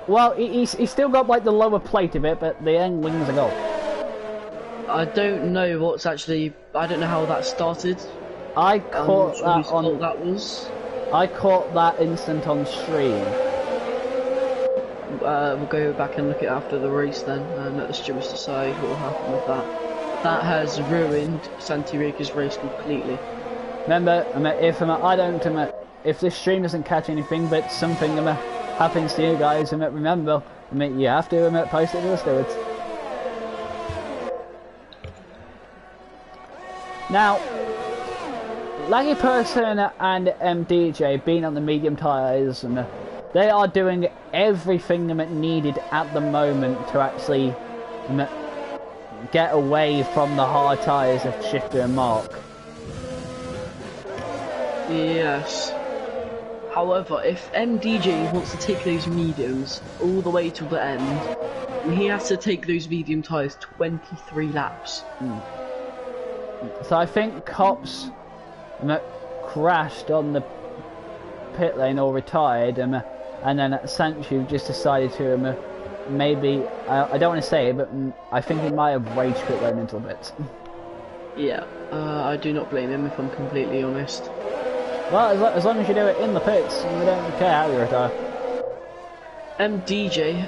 Well, he's still got like the lower plate of it, but the end wings are gone. I don't know what's actually. I don't know how that started. I caught sure that whose on. fault that was. I caught that instant on stream. We'll go back and look at it after the race then, and let the stewards decide what will happen with that. That has ruined Santi Rica's race completely. Remember, if this stream doesn't catch anything, but something happens to you guys, remember, you have to post it to the stewards. Now, Laggy Person and MDJ being on the medium tyres, and they are doing everything needed at the moment to actually get away from the hard tyres of Shifter and Mark. Yes. However, if MDJ wants to take those mediums all the way to the end, he has to take those medium tyres 23 laps. So I think Cops crashed on the pit lane or retired, and then Sanchu just decided to maybe, I don't want to say it, but I think he might have rage quit lane a little bit. Yeah, I do not blame him if I'm completely honest. Well, as long as you do it in the pits, we don't care how you retire. MDJ,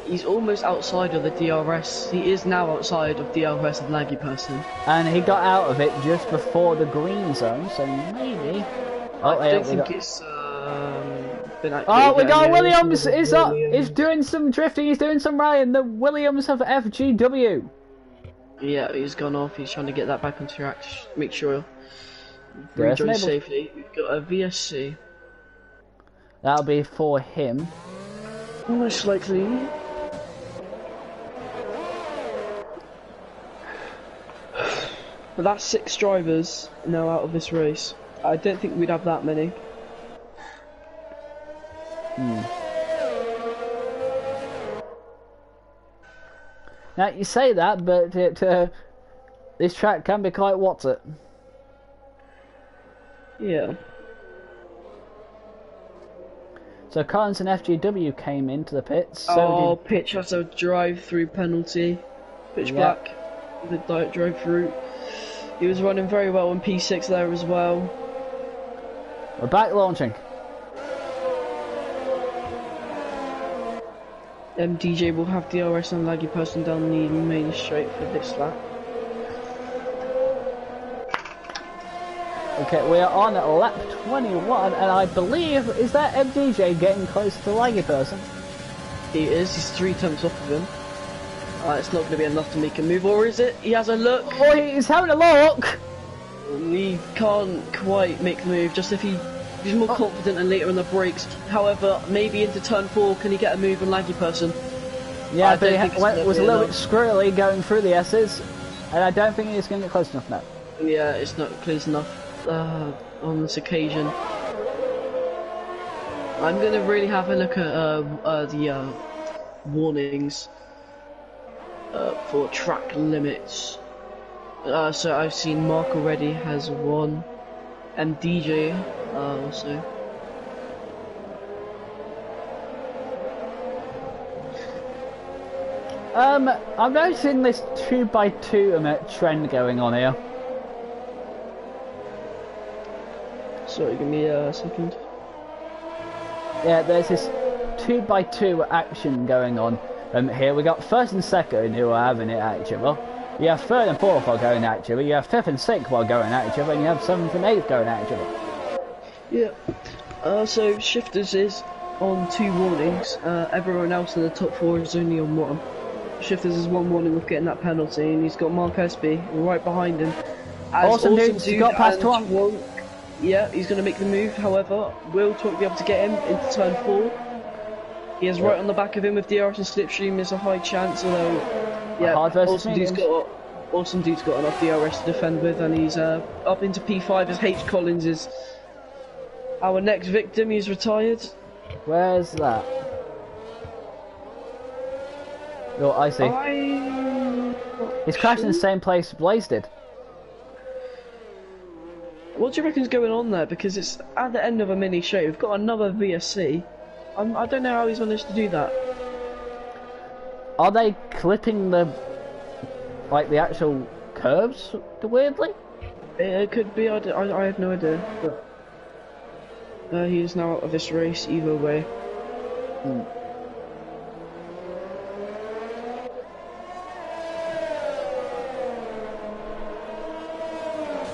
he's almost outside of the DRS. He is now outside of DRS of Laggy Person. And he got out of it just before the green zone, so maybe... I don't think it's been activated. Oh, we got Williams! He's doing some drifting, he's doing some rallying. The Williams have FGW. Yeah, he's gone off. He's trying to get that back on track. Make sure rejoin safely. We've got a VSC. That'll be for him. Most likely. But that's 6 drivers now out of this race. I don't think we'd have that many. Now you say that, but this track can be quite what's it. Yeah. So Collins and FGW came into the pits. So Pitch has a drive-through penalty. Pitch Black, the diet drive-through. He was running very well on P6 there as well. We're back launching. MDJ will have DRS and Laggy Person down the main straight for this lap. Okay, we are on lap 21, and I believe, is that MDJ getting close to Laggy Person? He is, he's 3 tenths off of him. It's not going to be enough to make a move, or is it? He has a look! Oh, he's having a look! He can't quite make the move, just if he's more confident and later on the brakes. However, maybe into turn 4, can he get a move on Laggy Person? Yeah, but he was a little bit squirrely going through the S's, and I don't think he's going to get close enough now. Yeah, it's not close enough on this occasion. I'm going to really have a look at the warnings for track limits. So I've seen Mark already has 1, and DJ also. I'm noticing this 2x2 trend going on here. Sorry, give me a second. Yeah, there's this 2x2 action going on. Here we got 1st and 2nd who are having it at each other. You have 3rd and 4th while going at each other. You have 5th and 6th while going at each other, and you have 7th and 8th going at each other. Yeah. So Shifters is on 2 warnings. Everyone else in the top 4 is only on 1. Shifters is 1 warning of getting that penalty, and he's got Mark Espy right behind him. Awesome dude, got past Twonk. Yeah, he's going to make the move. However, will Twonk be able to get him into turn 4? He is right on the back of him with DRS and Slipstream. There's a high chance, although yeah, Awesome Dude's got enough DRS to defend with, and he's up into P5 as H. Collins is our next victim. He's retired. Where's that? Oh, I see. He's crashed in the same place Blaze did. What do you reckon's going on there? Because it's at the end of a mini show. We've got another VSC. I don't know how he's managed to do that. Are they clipping the actual curves weirdly? It could be. I have no idea. But he is now out of this race either way. Hmm.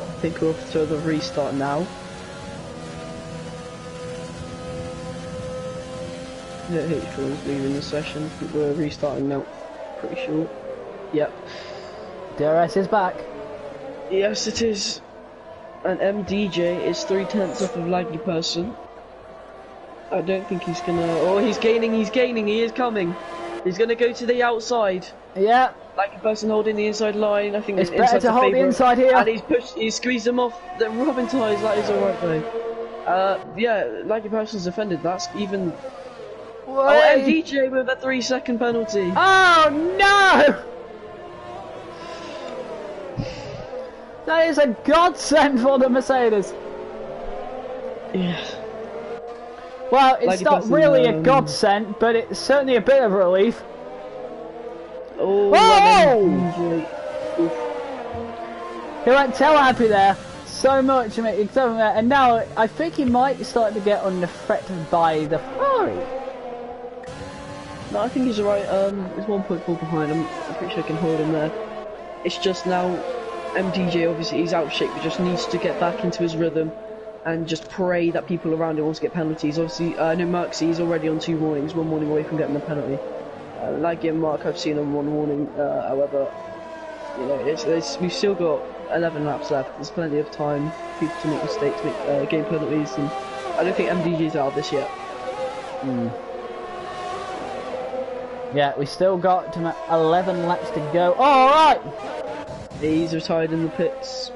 I think we're off to the restart now. Yeah, HRL's leaving the session. I think we're restarting now. Pretty sure. Yep. DRS is back. Yes, it is. And MDJ is 3/10 off of Laggy Person. I don't think he's gonna. Oh, he's gaining. He's gaining. He is coming. He's gonna go to the outside. Yeah. Laggy Person holding the inside line. I think It's better to hold the inside here. And he's pushed. He squeezed him off. The Robin ties. That is alright though. Yeah, Laggy Person's defended. That's even. Wait. Oh, MDJ with a 3-second penalty. Oh no! That is a godsend for the Mercedes. Yes. Well, it's Like not really a godsend, but it's certainly a bit of a relief. Oh! He went tail happy there, so much, and now I think he might start to get under threat by the Ferrari. No, I think he's alright. He's 1.4 behind him. I'm pretty sure I can hold him there. It's just now, MDJ obviously he's out of shape, but just needs to get back into his rhythm and just pray that people around him won't get penalties. Obviously, I know Merckx, he's already on 2 warnings, 1 warning away from getting a penalty. Laggy and Mark, I've seen on 1 warning. However, you know, we've still got 11 laps left. There's plenty of time for people to make mistakes, make game penalties, and I don't think MDJ's out of this yet. Yeah, we still got 11 laps to go. Oh, alright! He's retired in the pits.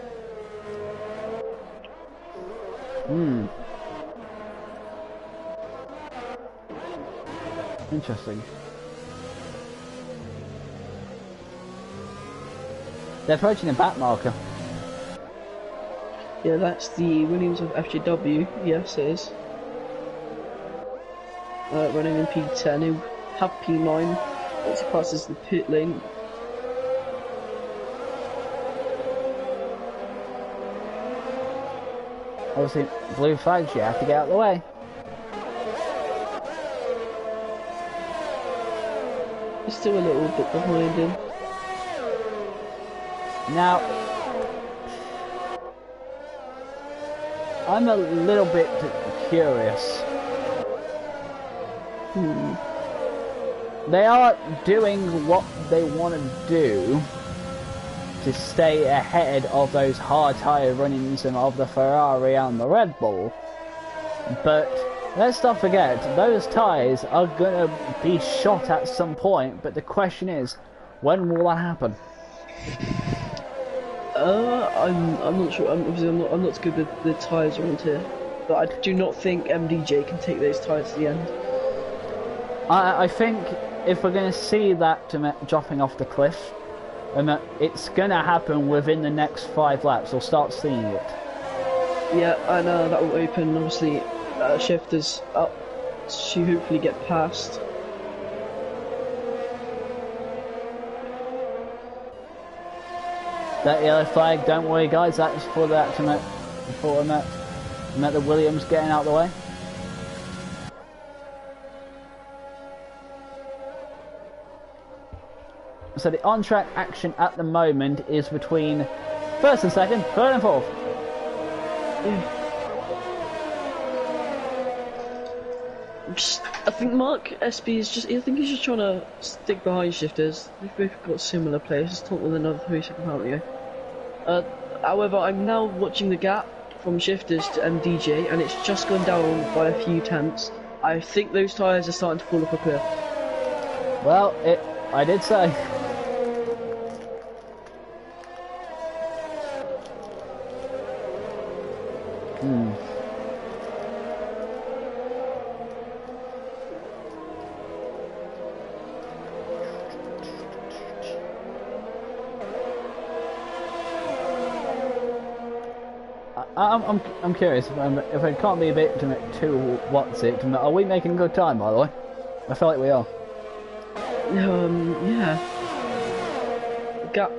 Interesting. They're approaching the back marker. Yeah, that's the Williams of FJW. Yes, it is. Running in P10, who have P9. Once he passes the pit lane. Obviously, blue flags, you have to get out of the way. He's still a little bit behind him. Now, I'm a little bit curious. They are doing what they want to do to stay ahead of those hard tyre runnings and of the Ferrari and the Red Bull. But let's not forget, those tyres are going to be shot at some point, but the question is, when will that happen? I'm not sure. I'm not good with the tyres around here, but I do not think MDJ can take those tyres to the end. I think if we're going to see that dropping off the cliff, it's going to happen within the next 5 laps. We'll start seeing it. Yeah, and that will open, obviously, shifters up to hopefully get past. That yellow flag, don't worry guys, that's for that for the Williams getting out of the way. So the on-track action at the moment is between first and second, third and fourth. Yeah. I think Mark SB is just. I think he's just trying to stick behind shifters. They've both got similar players. Talk with another 3-second penalty. However, I'm now watching the gap from shifters to MDJ, and it's just gone down by a few tenths. I think those tyres are starting to fall off a cliff. Well, I did say. I'm curious if it can't be a bit too what's it? Are we making good time, by the way? I feel like we are. Yeah. Gap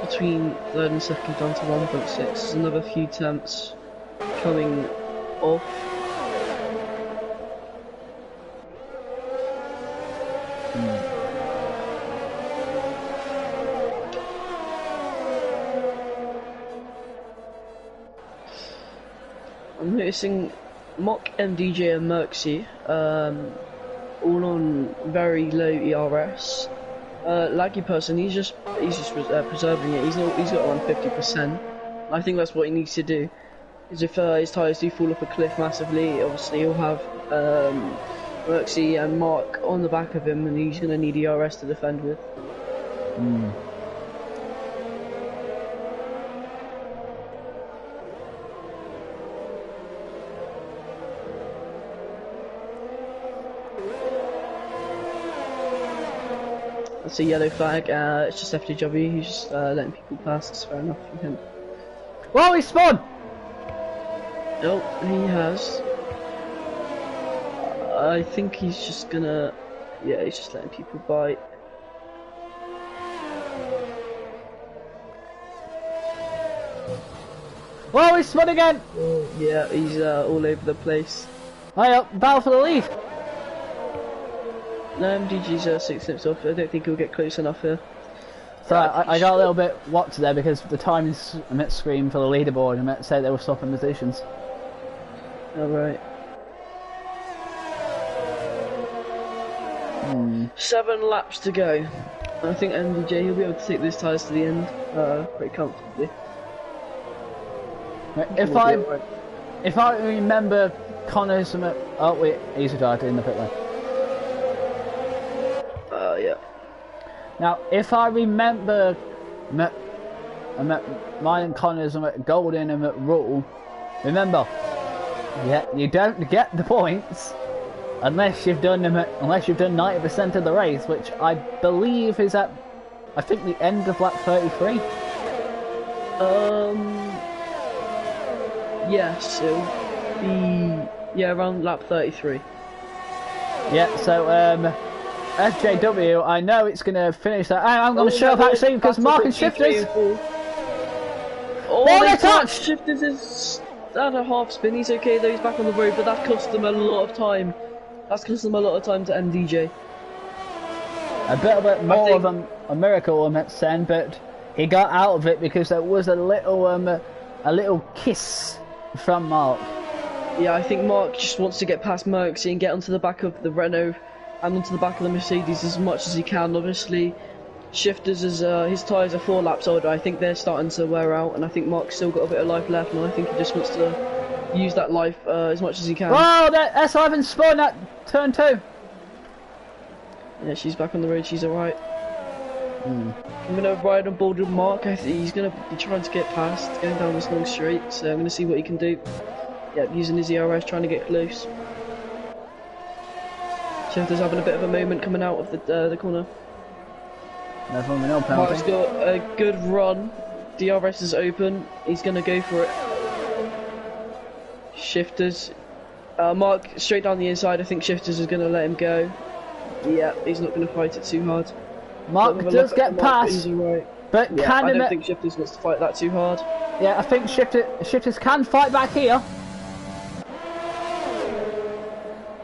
between third and second down to 1.6. There's another few tenths coming off. I'm noticing Mock, MDJ and Merxy, all on very low ERS. Laggy person, he's just preserving it. He's got around 50%. I think that's what he needs to do. Is if his tyres do fall off a cliff massively, obviously he'll have Merxy and Mark on the back of him, and he's going to need ERS to defend with. That's a yellow flag. It's just FTW. He's just letting people pass. It's fair enough from him. Whoa, he spun! Oh, he has. I think he's just gonna. Yeah, he's just letting people bite. Whoa, he spun again! Oh, yeah, he's all over the place. High up, battle for the lead! No, MDG's 6 tenths off. I don't think he'll get close enough here. So I got a little bit whacked there because the times screen for the leaderboard and it said they were swapping positions. Alright. 7 laps to go. I think MDJ he'll be able to take those tyres to the end pretty comfortably. If I remember Connor's oh wait, he's retired in the pit lane. Yeah. Now, if I remember mine and Connor's golden and rule, remember, yeah, you don't get the points unless you've done 90% of the race, which I believe is at, I think, the end of lap 33. Yes, it'll be around lap 33. Yeah, so SJW, I know it's going to finish that. I'm going to show up actually because Mark and Shifters. Oh, they touched! Shifters is at a half spin. He's okay though, he's back on the road, but that cost them a lot of time. That's cost them a lot of time to MDJ. A bit more of a miracle on that send, but he got out of it because there was a little kiss from Mark. Yeah, I think Mark just wants to get past Merxy and get onto the back of the Renault and onto the back of the Mercedes as much as he can. Obviously, Shifters is his tyres are 4 laps older. I think they're starting to wear out, and I think Mark's still got a bit of life left, and I think he just wants to use that life as much as he can. Oh, that S11 spun at turn 2. Yeah, she's back on the road. She's alright. I'm gonna ride on board with Mark. I think he's gonna be trying to get past, going down this long straight. So I'm gonna see what he can do. Yeah, using his ERS, trying to get close. Shifters having a bit of a moment coming out of the corner. No penalty. Mark's got a good run. DRS is open. He's gonna go for it. Shifters. Mark straight down the inside. I think Shifters is gonna let him go. Yeah, he's not gonna fight it too hard. Mark does get past, right. but yeah, can I don't think Shifters wants to fight that too hard. Yeah, I think Shifters can fight back here.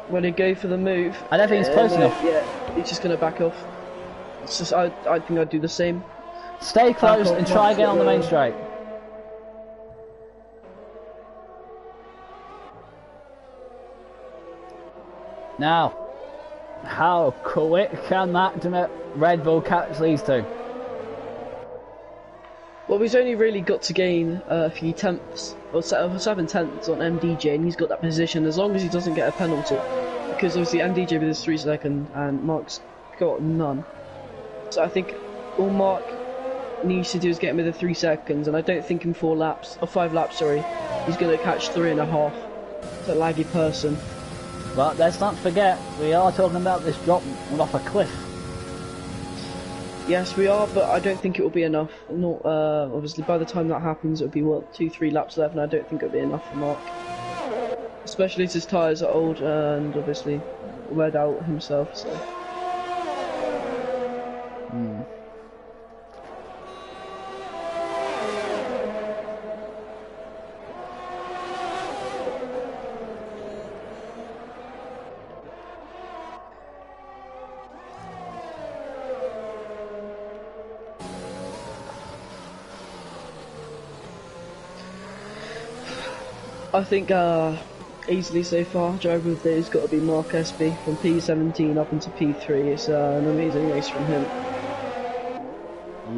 When he go for the move, I don't think he's close enough. Yeah, he's just gonna back off. It's just I think I'd do the same. Stay close and try again on the main straight. Now, how quick can that Red Bull catch these two? Well, he's only really got to gain a few tenths, or 7 tenths on MDJ, and he's got that position as long as he doesn't get a penalty. Because obviously MDJ with his 3 seconds, and Mark's got none. So I think all Mark needs to do is get him with the 3 seconds, and I don't think in 5 laps, sorry, he's going to catch 3.5. It's a laggy person. But let's not forget, we are talking about this drop off a cliff. Yes, we are, but I don't think it will be enough. Not obviously, by the time that happens, it'll be what 2-3 laps left, and I don't think it'll be enough for Mark. Especially as his tyres are old and obviously weared out himself. So. I think easily so far, driver of the day's got to be Mark Espy from P17 up into P3. It's an amazing race from him.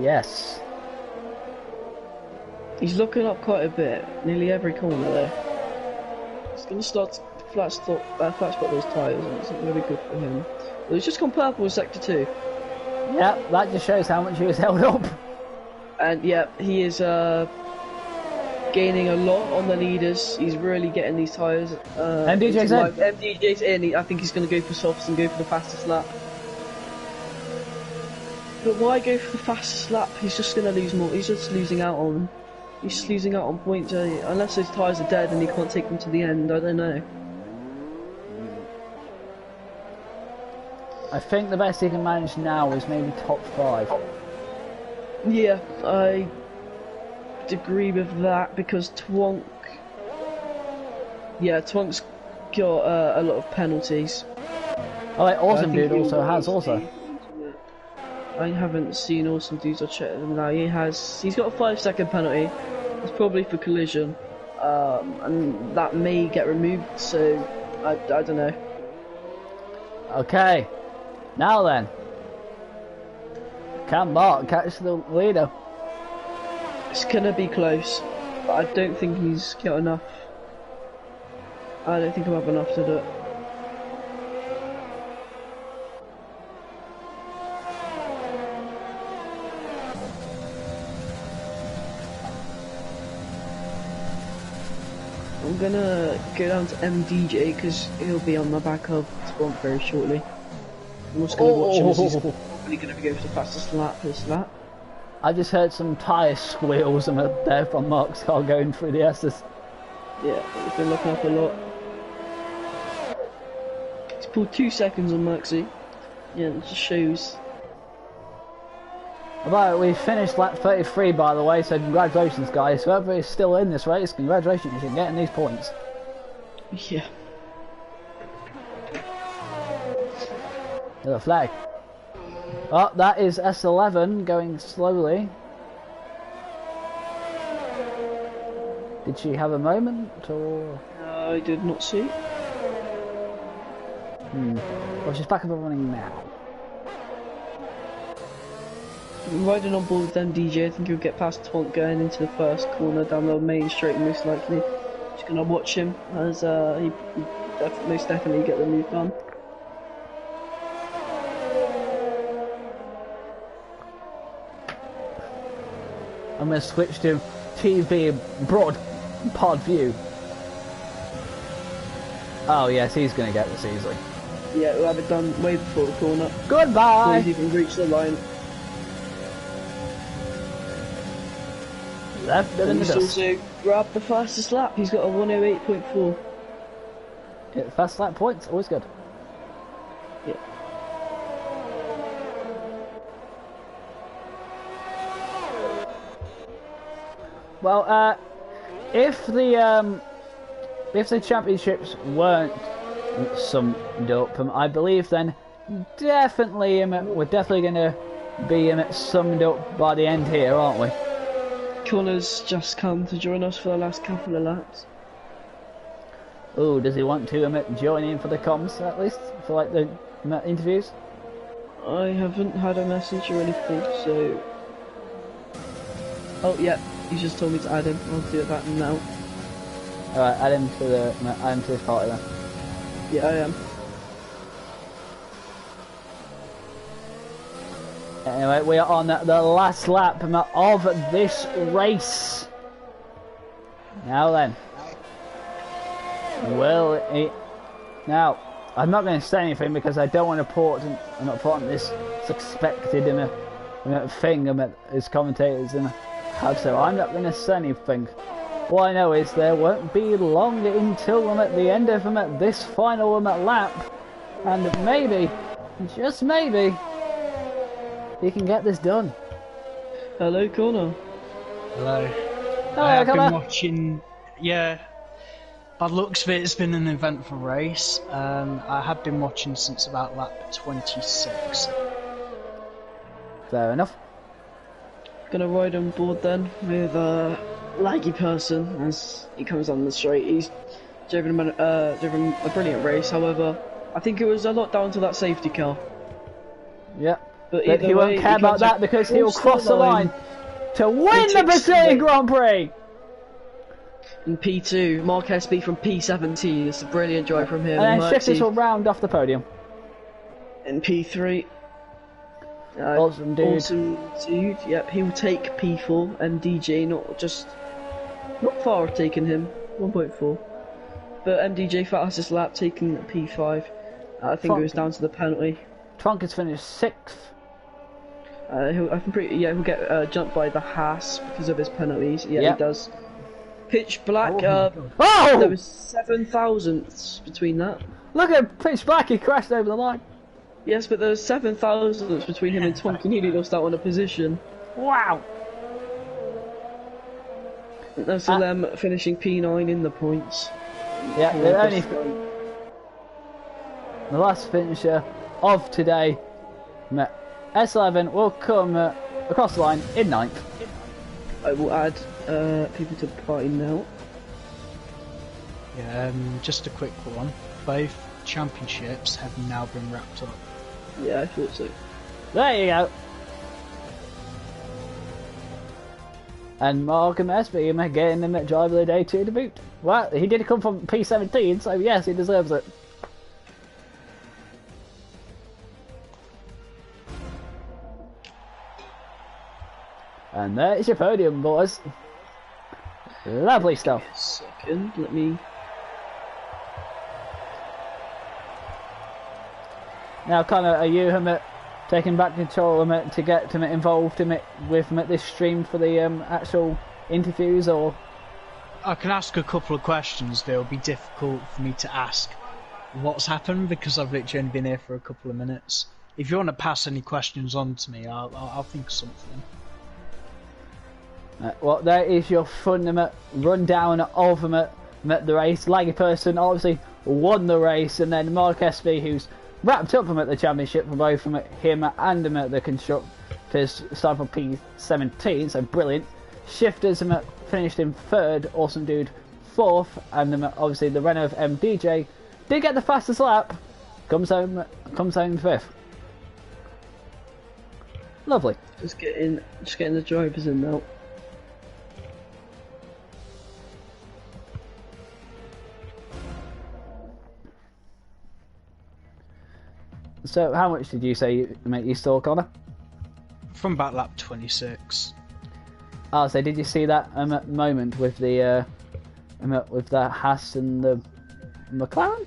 Yes. He's looking up quite a bit, nearly every corner there. He's going to start to flat spot those tyres, and it's going to be good for him. Well, he's just gone purple in Sector 2. Yeah, that just shows how much he was held up. And yeah, he is gaining a lot on the leaders. He's really getting these tyres. MDJ's in. MDJ's in. I think he's going to go for softs and go for the fastest lap. But why go for the fastest lap? He's just going to lose more. He's just losing out on. He's just losing out on points. Unless those tyres are dead and he can't take them to the end. I don't know. I think the best he can manage now is maybe top 5. Yeah, I agree with that because Twonk. Yeah, Twonk's got a lot of penalties. Oh, wait, Awesome Dude also has also. I haven't seen Awesome Dudes or checked them now. He's got a 5-second penalty. It's probably for collision, and that may get removed. So I don't know. Okay, now then, can Mark catch the leader? It's gonna be close, but I don't think he's got enough. I don't think he'll have enough to do it. I'm gonna go down to MDJ because he'll be on my back of Twonk very shortly. I'm just gonna watch him as he's probably gonna go for the fastest lap this lap. I just heard some tyre squeals there from Mark's car going through the S's. Yeah, he's been looking up a lot. He's pulled 2 seconds on Maxi. Yeah, it just shows. Right, we finished lap 33 by the way, so congratulations guys. Whoever is still in this race, congratulations, you're getting these points. Yeah. There's a flag. Oh, that is S11 going slowly. Did she have a moment, or...? I did not see. Well, she's back up and running now. Riding on board with MDJ, I think he'll get past Twonk going into the first corner down the main straight most likely. Just gonna watch him as he most definitely get the move done. I'm going to switch to TV broad pod view. Oh yes, he's going to get this easily. Yeah, we'll have it done way before the corner. Goodbye! Before he's even reached the line. Left it in the He's dust. also grabbed the fastest lap. He's got a 1:08.4. Yeah, fast lap points, always good. Yeah. Well, if the championships weren't summed up, I believe then definitely we're definitely going to be summed up by the end here, aren't we? Connor's just come to join us for the last couple of laps. Oh, does he want to join in for the comms at least for like the interviews? I haven't had a message or anything, so. Oh yeah, he's just told me to add him. I'll do that now. Alright, add him to this party then. Yeah, I am. Anyway, we are on the last lap of this race. Now then. Now, I'm not going to say anything because I don't want to I'm not putting this suspected thing as commentators have, so I'm not going to say anything. All I know is there won't be long until I'm at the end of this final lap, and maybe, just maybe, he can get this done. Hello, Connor. Hello. Hello, I have Connor. been watching, yeah, by the looks of it, it's been an eventful race. I have been watching since about lap 26. Fair enough. Gonna ride on board then with laggy person as he comes on the straight. He's driven a brilliant race. However, I think it was a lot down to that safety car. Yeah. But But he won't care about that because he'll cross the line to win the Brazilian Grand Prix. In P2, Mark SB from P17. It's a brilliant drive from him. And then Shifters will round off the podium. In P3. Awesome dude. Awesome dude. Yep, he will take P4. MDJ not far of taking him. 1.4. But MDJ fastest lap taking P5. I think it was down to the penalty. Trunk has finished 6th. He'll get jumped by the Haas because of his penalties. Yeah, he does. Pitch Black. There was 7 thousandths between that. Look at Pitch Black. He crashed over the line. Yes, but there was 7 thousandths between him and Twonk. He nearly lost out on a position. Wow. That's them finishing P9 in the points. Yeah, they're only the last finisher of today. S11 will come across the line in 9th. I will add people to the party now. Yeah, just a quick one. Both championships have now been wrapped up. Yeah, I thought so. There you go. And Markham SB getting him at Driver of the Day 2 to boot. Well, he did come from P17, so yes, he deserves it. And there's your podium, boys. Lovely stuff. Second, let me... Now, Connor, are you taking back control to get involved with this stream for the actual interviews, or? I can ask a couple of questions. They'll be difficult for me to ask what's happened because I've literally only been here for a couple of minutes. If you want to pass any questions on to me, I'll think of something. Well, there is your fun rundown of the race. Laggy Person obviously won the race, and then Mark SB, who's wrapped up at the championship for both him and the constructors, started from P17, so brilliant. Shifters finished in 3rd, awesome dude 4th, and obviously the Renault MDJ did get the fastest lap, comes home 5th. Lovely. Just getting the drivers in now. So, how much did you say you saw, Connor? From about lap 26. Oh, so did you see that moment with the Haas and the McLaren?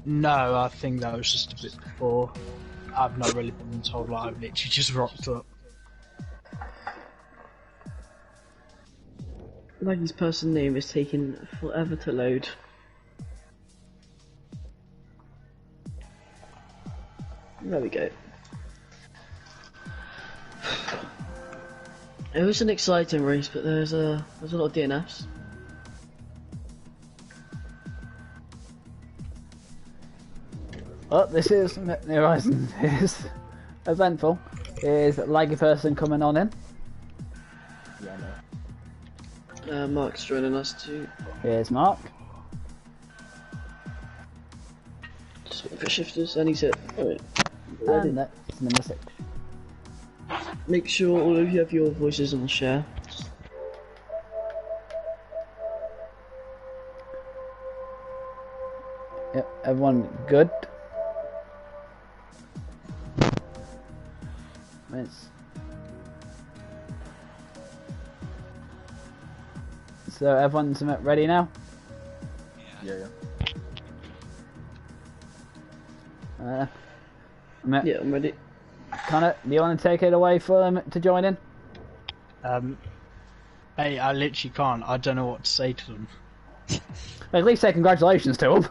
No, I think that was just a bit before. I've not really been told, like, I've literally just rocked up. Laggy's person name is taking forever to load. There we go. It was an exciting race, but there's a lot of DNFs. Oh, this is New Horizon. Is eventful. Is Laggy Person coming on in? Yeah, Mark's joining us too. Here's Mark. Just waiting for Shifters, and he's hit. Alright. And that's number 6. Make sure all of you have your voices on share. Yep, everyone good? So everyone's ready now? Yeah. Yeah, I'm ready. Connor, do you want to take it away for them to join in? Hey, I literally can't. I don't know what to say to them. At least say congratulations to them.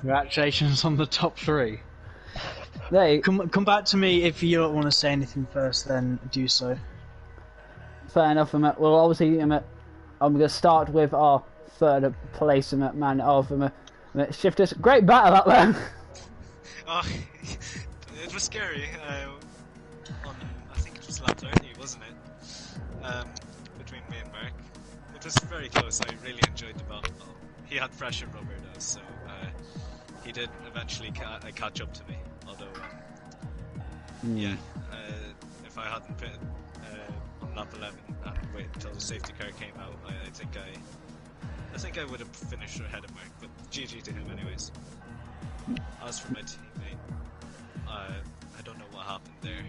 Congratulations on the top 3. They Come back to me if you don't want to say anything first, then do so. fair enough. Well, obviously, I'm going to start with our 3rd place man of Shifters. Great battle up there. Oh, it was scary. I think it was flat 30, wasn't it? Between me and Mark. It was very close. I really enjoyed the battle. He had fresher rubber though, so he did eventually catch up to me. Although, yeah, if I hadn't put on lap 11 and waited until the safety car came out, I think I would have finished ahead of Mark. But GG to him, anyways. As for my teammate, I don't know what happened there.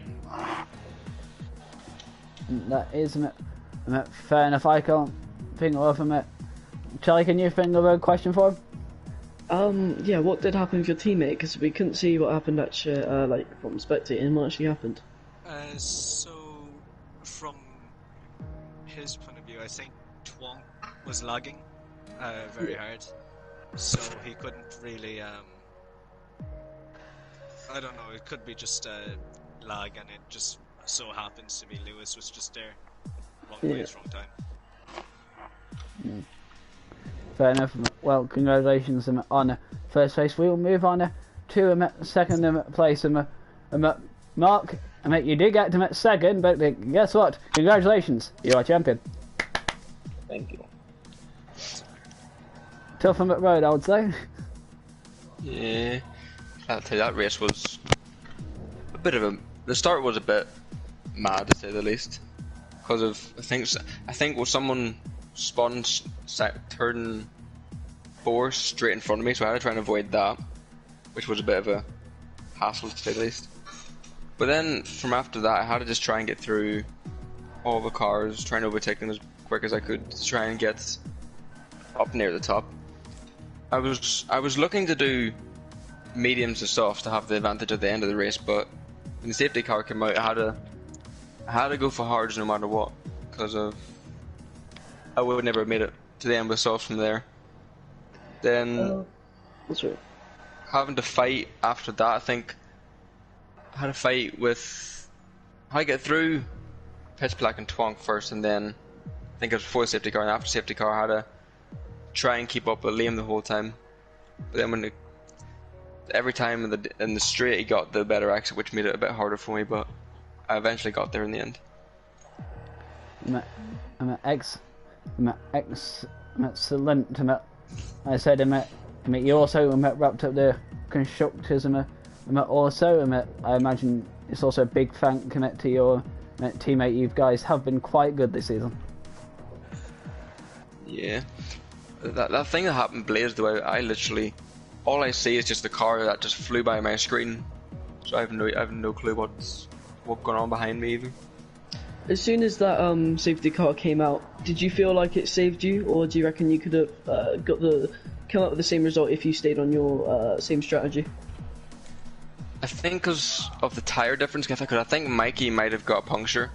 That is fair enough. I can't think of him. Charlie, can you think of a question for him? Yeah, what did happen with your teammate? Because we couldn't see what happened actually, like from spectating what actually happened. So, from his point of view, I think Twonk was lagging very hard, so he couldn't really. I don't know. It could be just lag, and it just so happens to be Lewis was just there, wrong place, wrong time. Fair enough. Well, congratulations on first place. We will move on to second place. Mark, you did get to second, but guess what? Congratulations, you are champion. Thank you. Tough road, I would say. Yeah, I'll tell you, that race was a bit of a. The start was a bit mad, to say the least, because of I think well, someone spun turn 4 straight in front of me, so I had to try and avoid that, which was a bit of a hassle, to say the least. But then from after that, I had to just try and get through all the cars, trying to overtake them as quick as I could to try and get up near the top. I was looking to do mediums to softs to have the advantage at the end of the race, but when the safety car came out, I had to go for hards no matter what, because of I would never have made it to the end with softs from there. Then That's right. having to fight after that, I think I had a fight with how I get through Pitch Black and Twonk first, and then I think it was before the safety car and after safety car I had to try and keep up with Liam the whole time. But then every time in the straight he got the better exit, which made it a bit harder for me, but I eventually got there in the end. Excellent. I said, you also wrapped up the constructors. Also, I imagine it's also a big thank to your teammate. You guys have been quite good this season. Yeah, that thing that happened, Blaze, though, I literally all I see is just the car that just flew by my screen, so I have no clue what's going on behind me even. As soon as that safety car came out, did you feel like it saved you, or do you reckon you could have come up with the same result if you stayed on your same strategy? I think because of the tyre difference, I think Mikey might have got a puncture,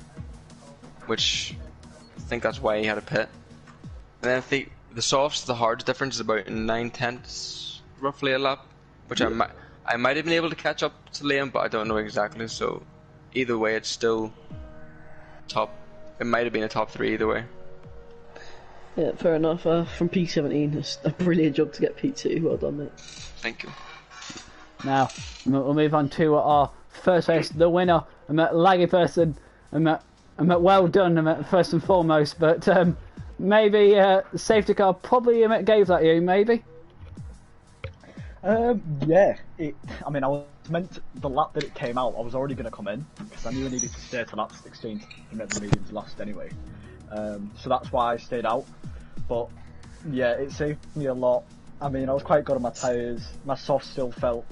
which I think that's why he had a pit. And then I think the softs, the hards difference is about 9/10 roughly a lap, which I might have been able to catch up to Liam, but I don't know exactly. So either way, it's still top. It might have been a top 3 either way. Yeah, fair enough. From P17, it's a brilliant job to get P2. Well done, mate. Thank you. Now we'll move on to our first race, the winner, Laggy person. Well done, first and foremost. But maybe safety car probably gave that you, maybe. Yeah. I mean, I was meant the lap that it came out, I was already going to come in because I knew I needed to stay to lap 16 to make the mediums last anyway. So that's why I stayed out. But yeah, it saved me a lot. I mean, I was quite good on my tyres. My soft still felt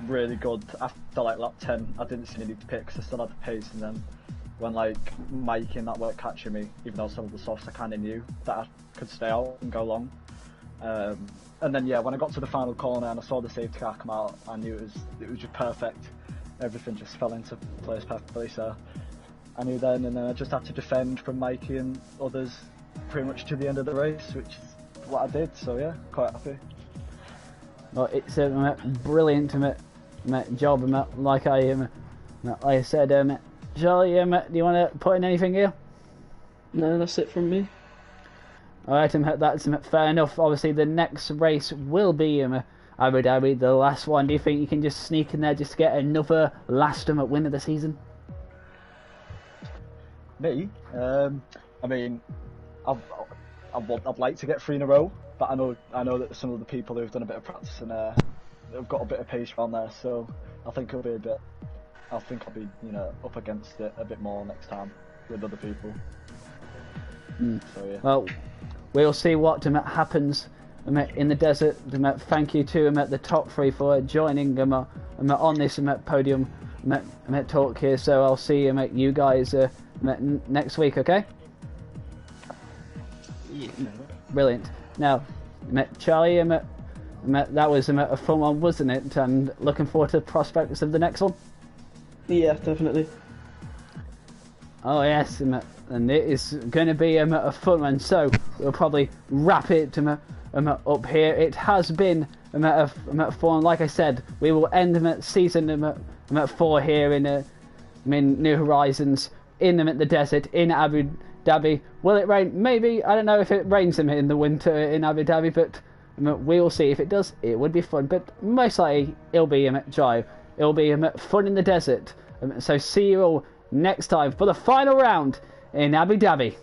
really good after like lap 10. I didn't see any need to pit because I still had the pace, and then when like Mike and that weren't catching me, even though some of the softs I kind of knew that I could stay out and go long. And then yeah, when I got to the final corner and I saw the safety car come out, I knew it was just perfect. Everything just fell into place perfectly. So I knew then, and then I just had to defend from Mikey and others pretty much to the end of the race, which is what I did. So yeah, quite happy. Well, it's a brilliant job, like I said. Charlie, do you want to put in anything here? No, that's it from me. Alright, that's fair enough. Obviously, the next race will be Abu Dhabi, the last one. Do you think you can just sneak in there just to get another last win of the season? Me? I mean, I'd like to get 3 in a row, but I know that some of the people who've done a bit of practice and have got a bit of pace around there, so I think it'll be a bit. I think I'll be up against it a bit more next time with other people. So yeah. Well, we'll see what happens in the desert. Thank you to the top 3 for joining on this podium talk here. So I'll see you guys next week. Okay. Yeah. Brilliant. Now, Charlie, that was a fun one, wasn't it? And looking forward to the prospects of the next one. Yeah, definitely. Oh yes, and it is going to be a fun one. So we'll probably wrap it up here. It has been fun. Like I said, we will end season 4 here in New Horizons in the desert in Abu Dhabi. Will it rain? Maybe. I don't know if it rains in the winter in Abu Dhabi, but we'll see. If it does, it would be fun. But most likely, it'll be dry. It'll be fun in the desert. So see you all next time for the final round in Abu Dhabi.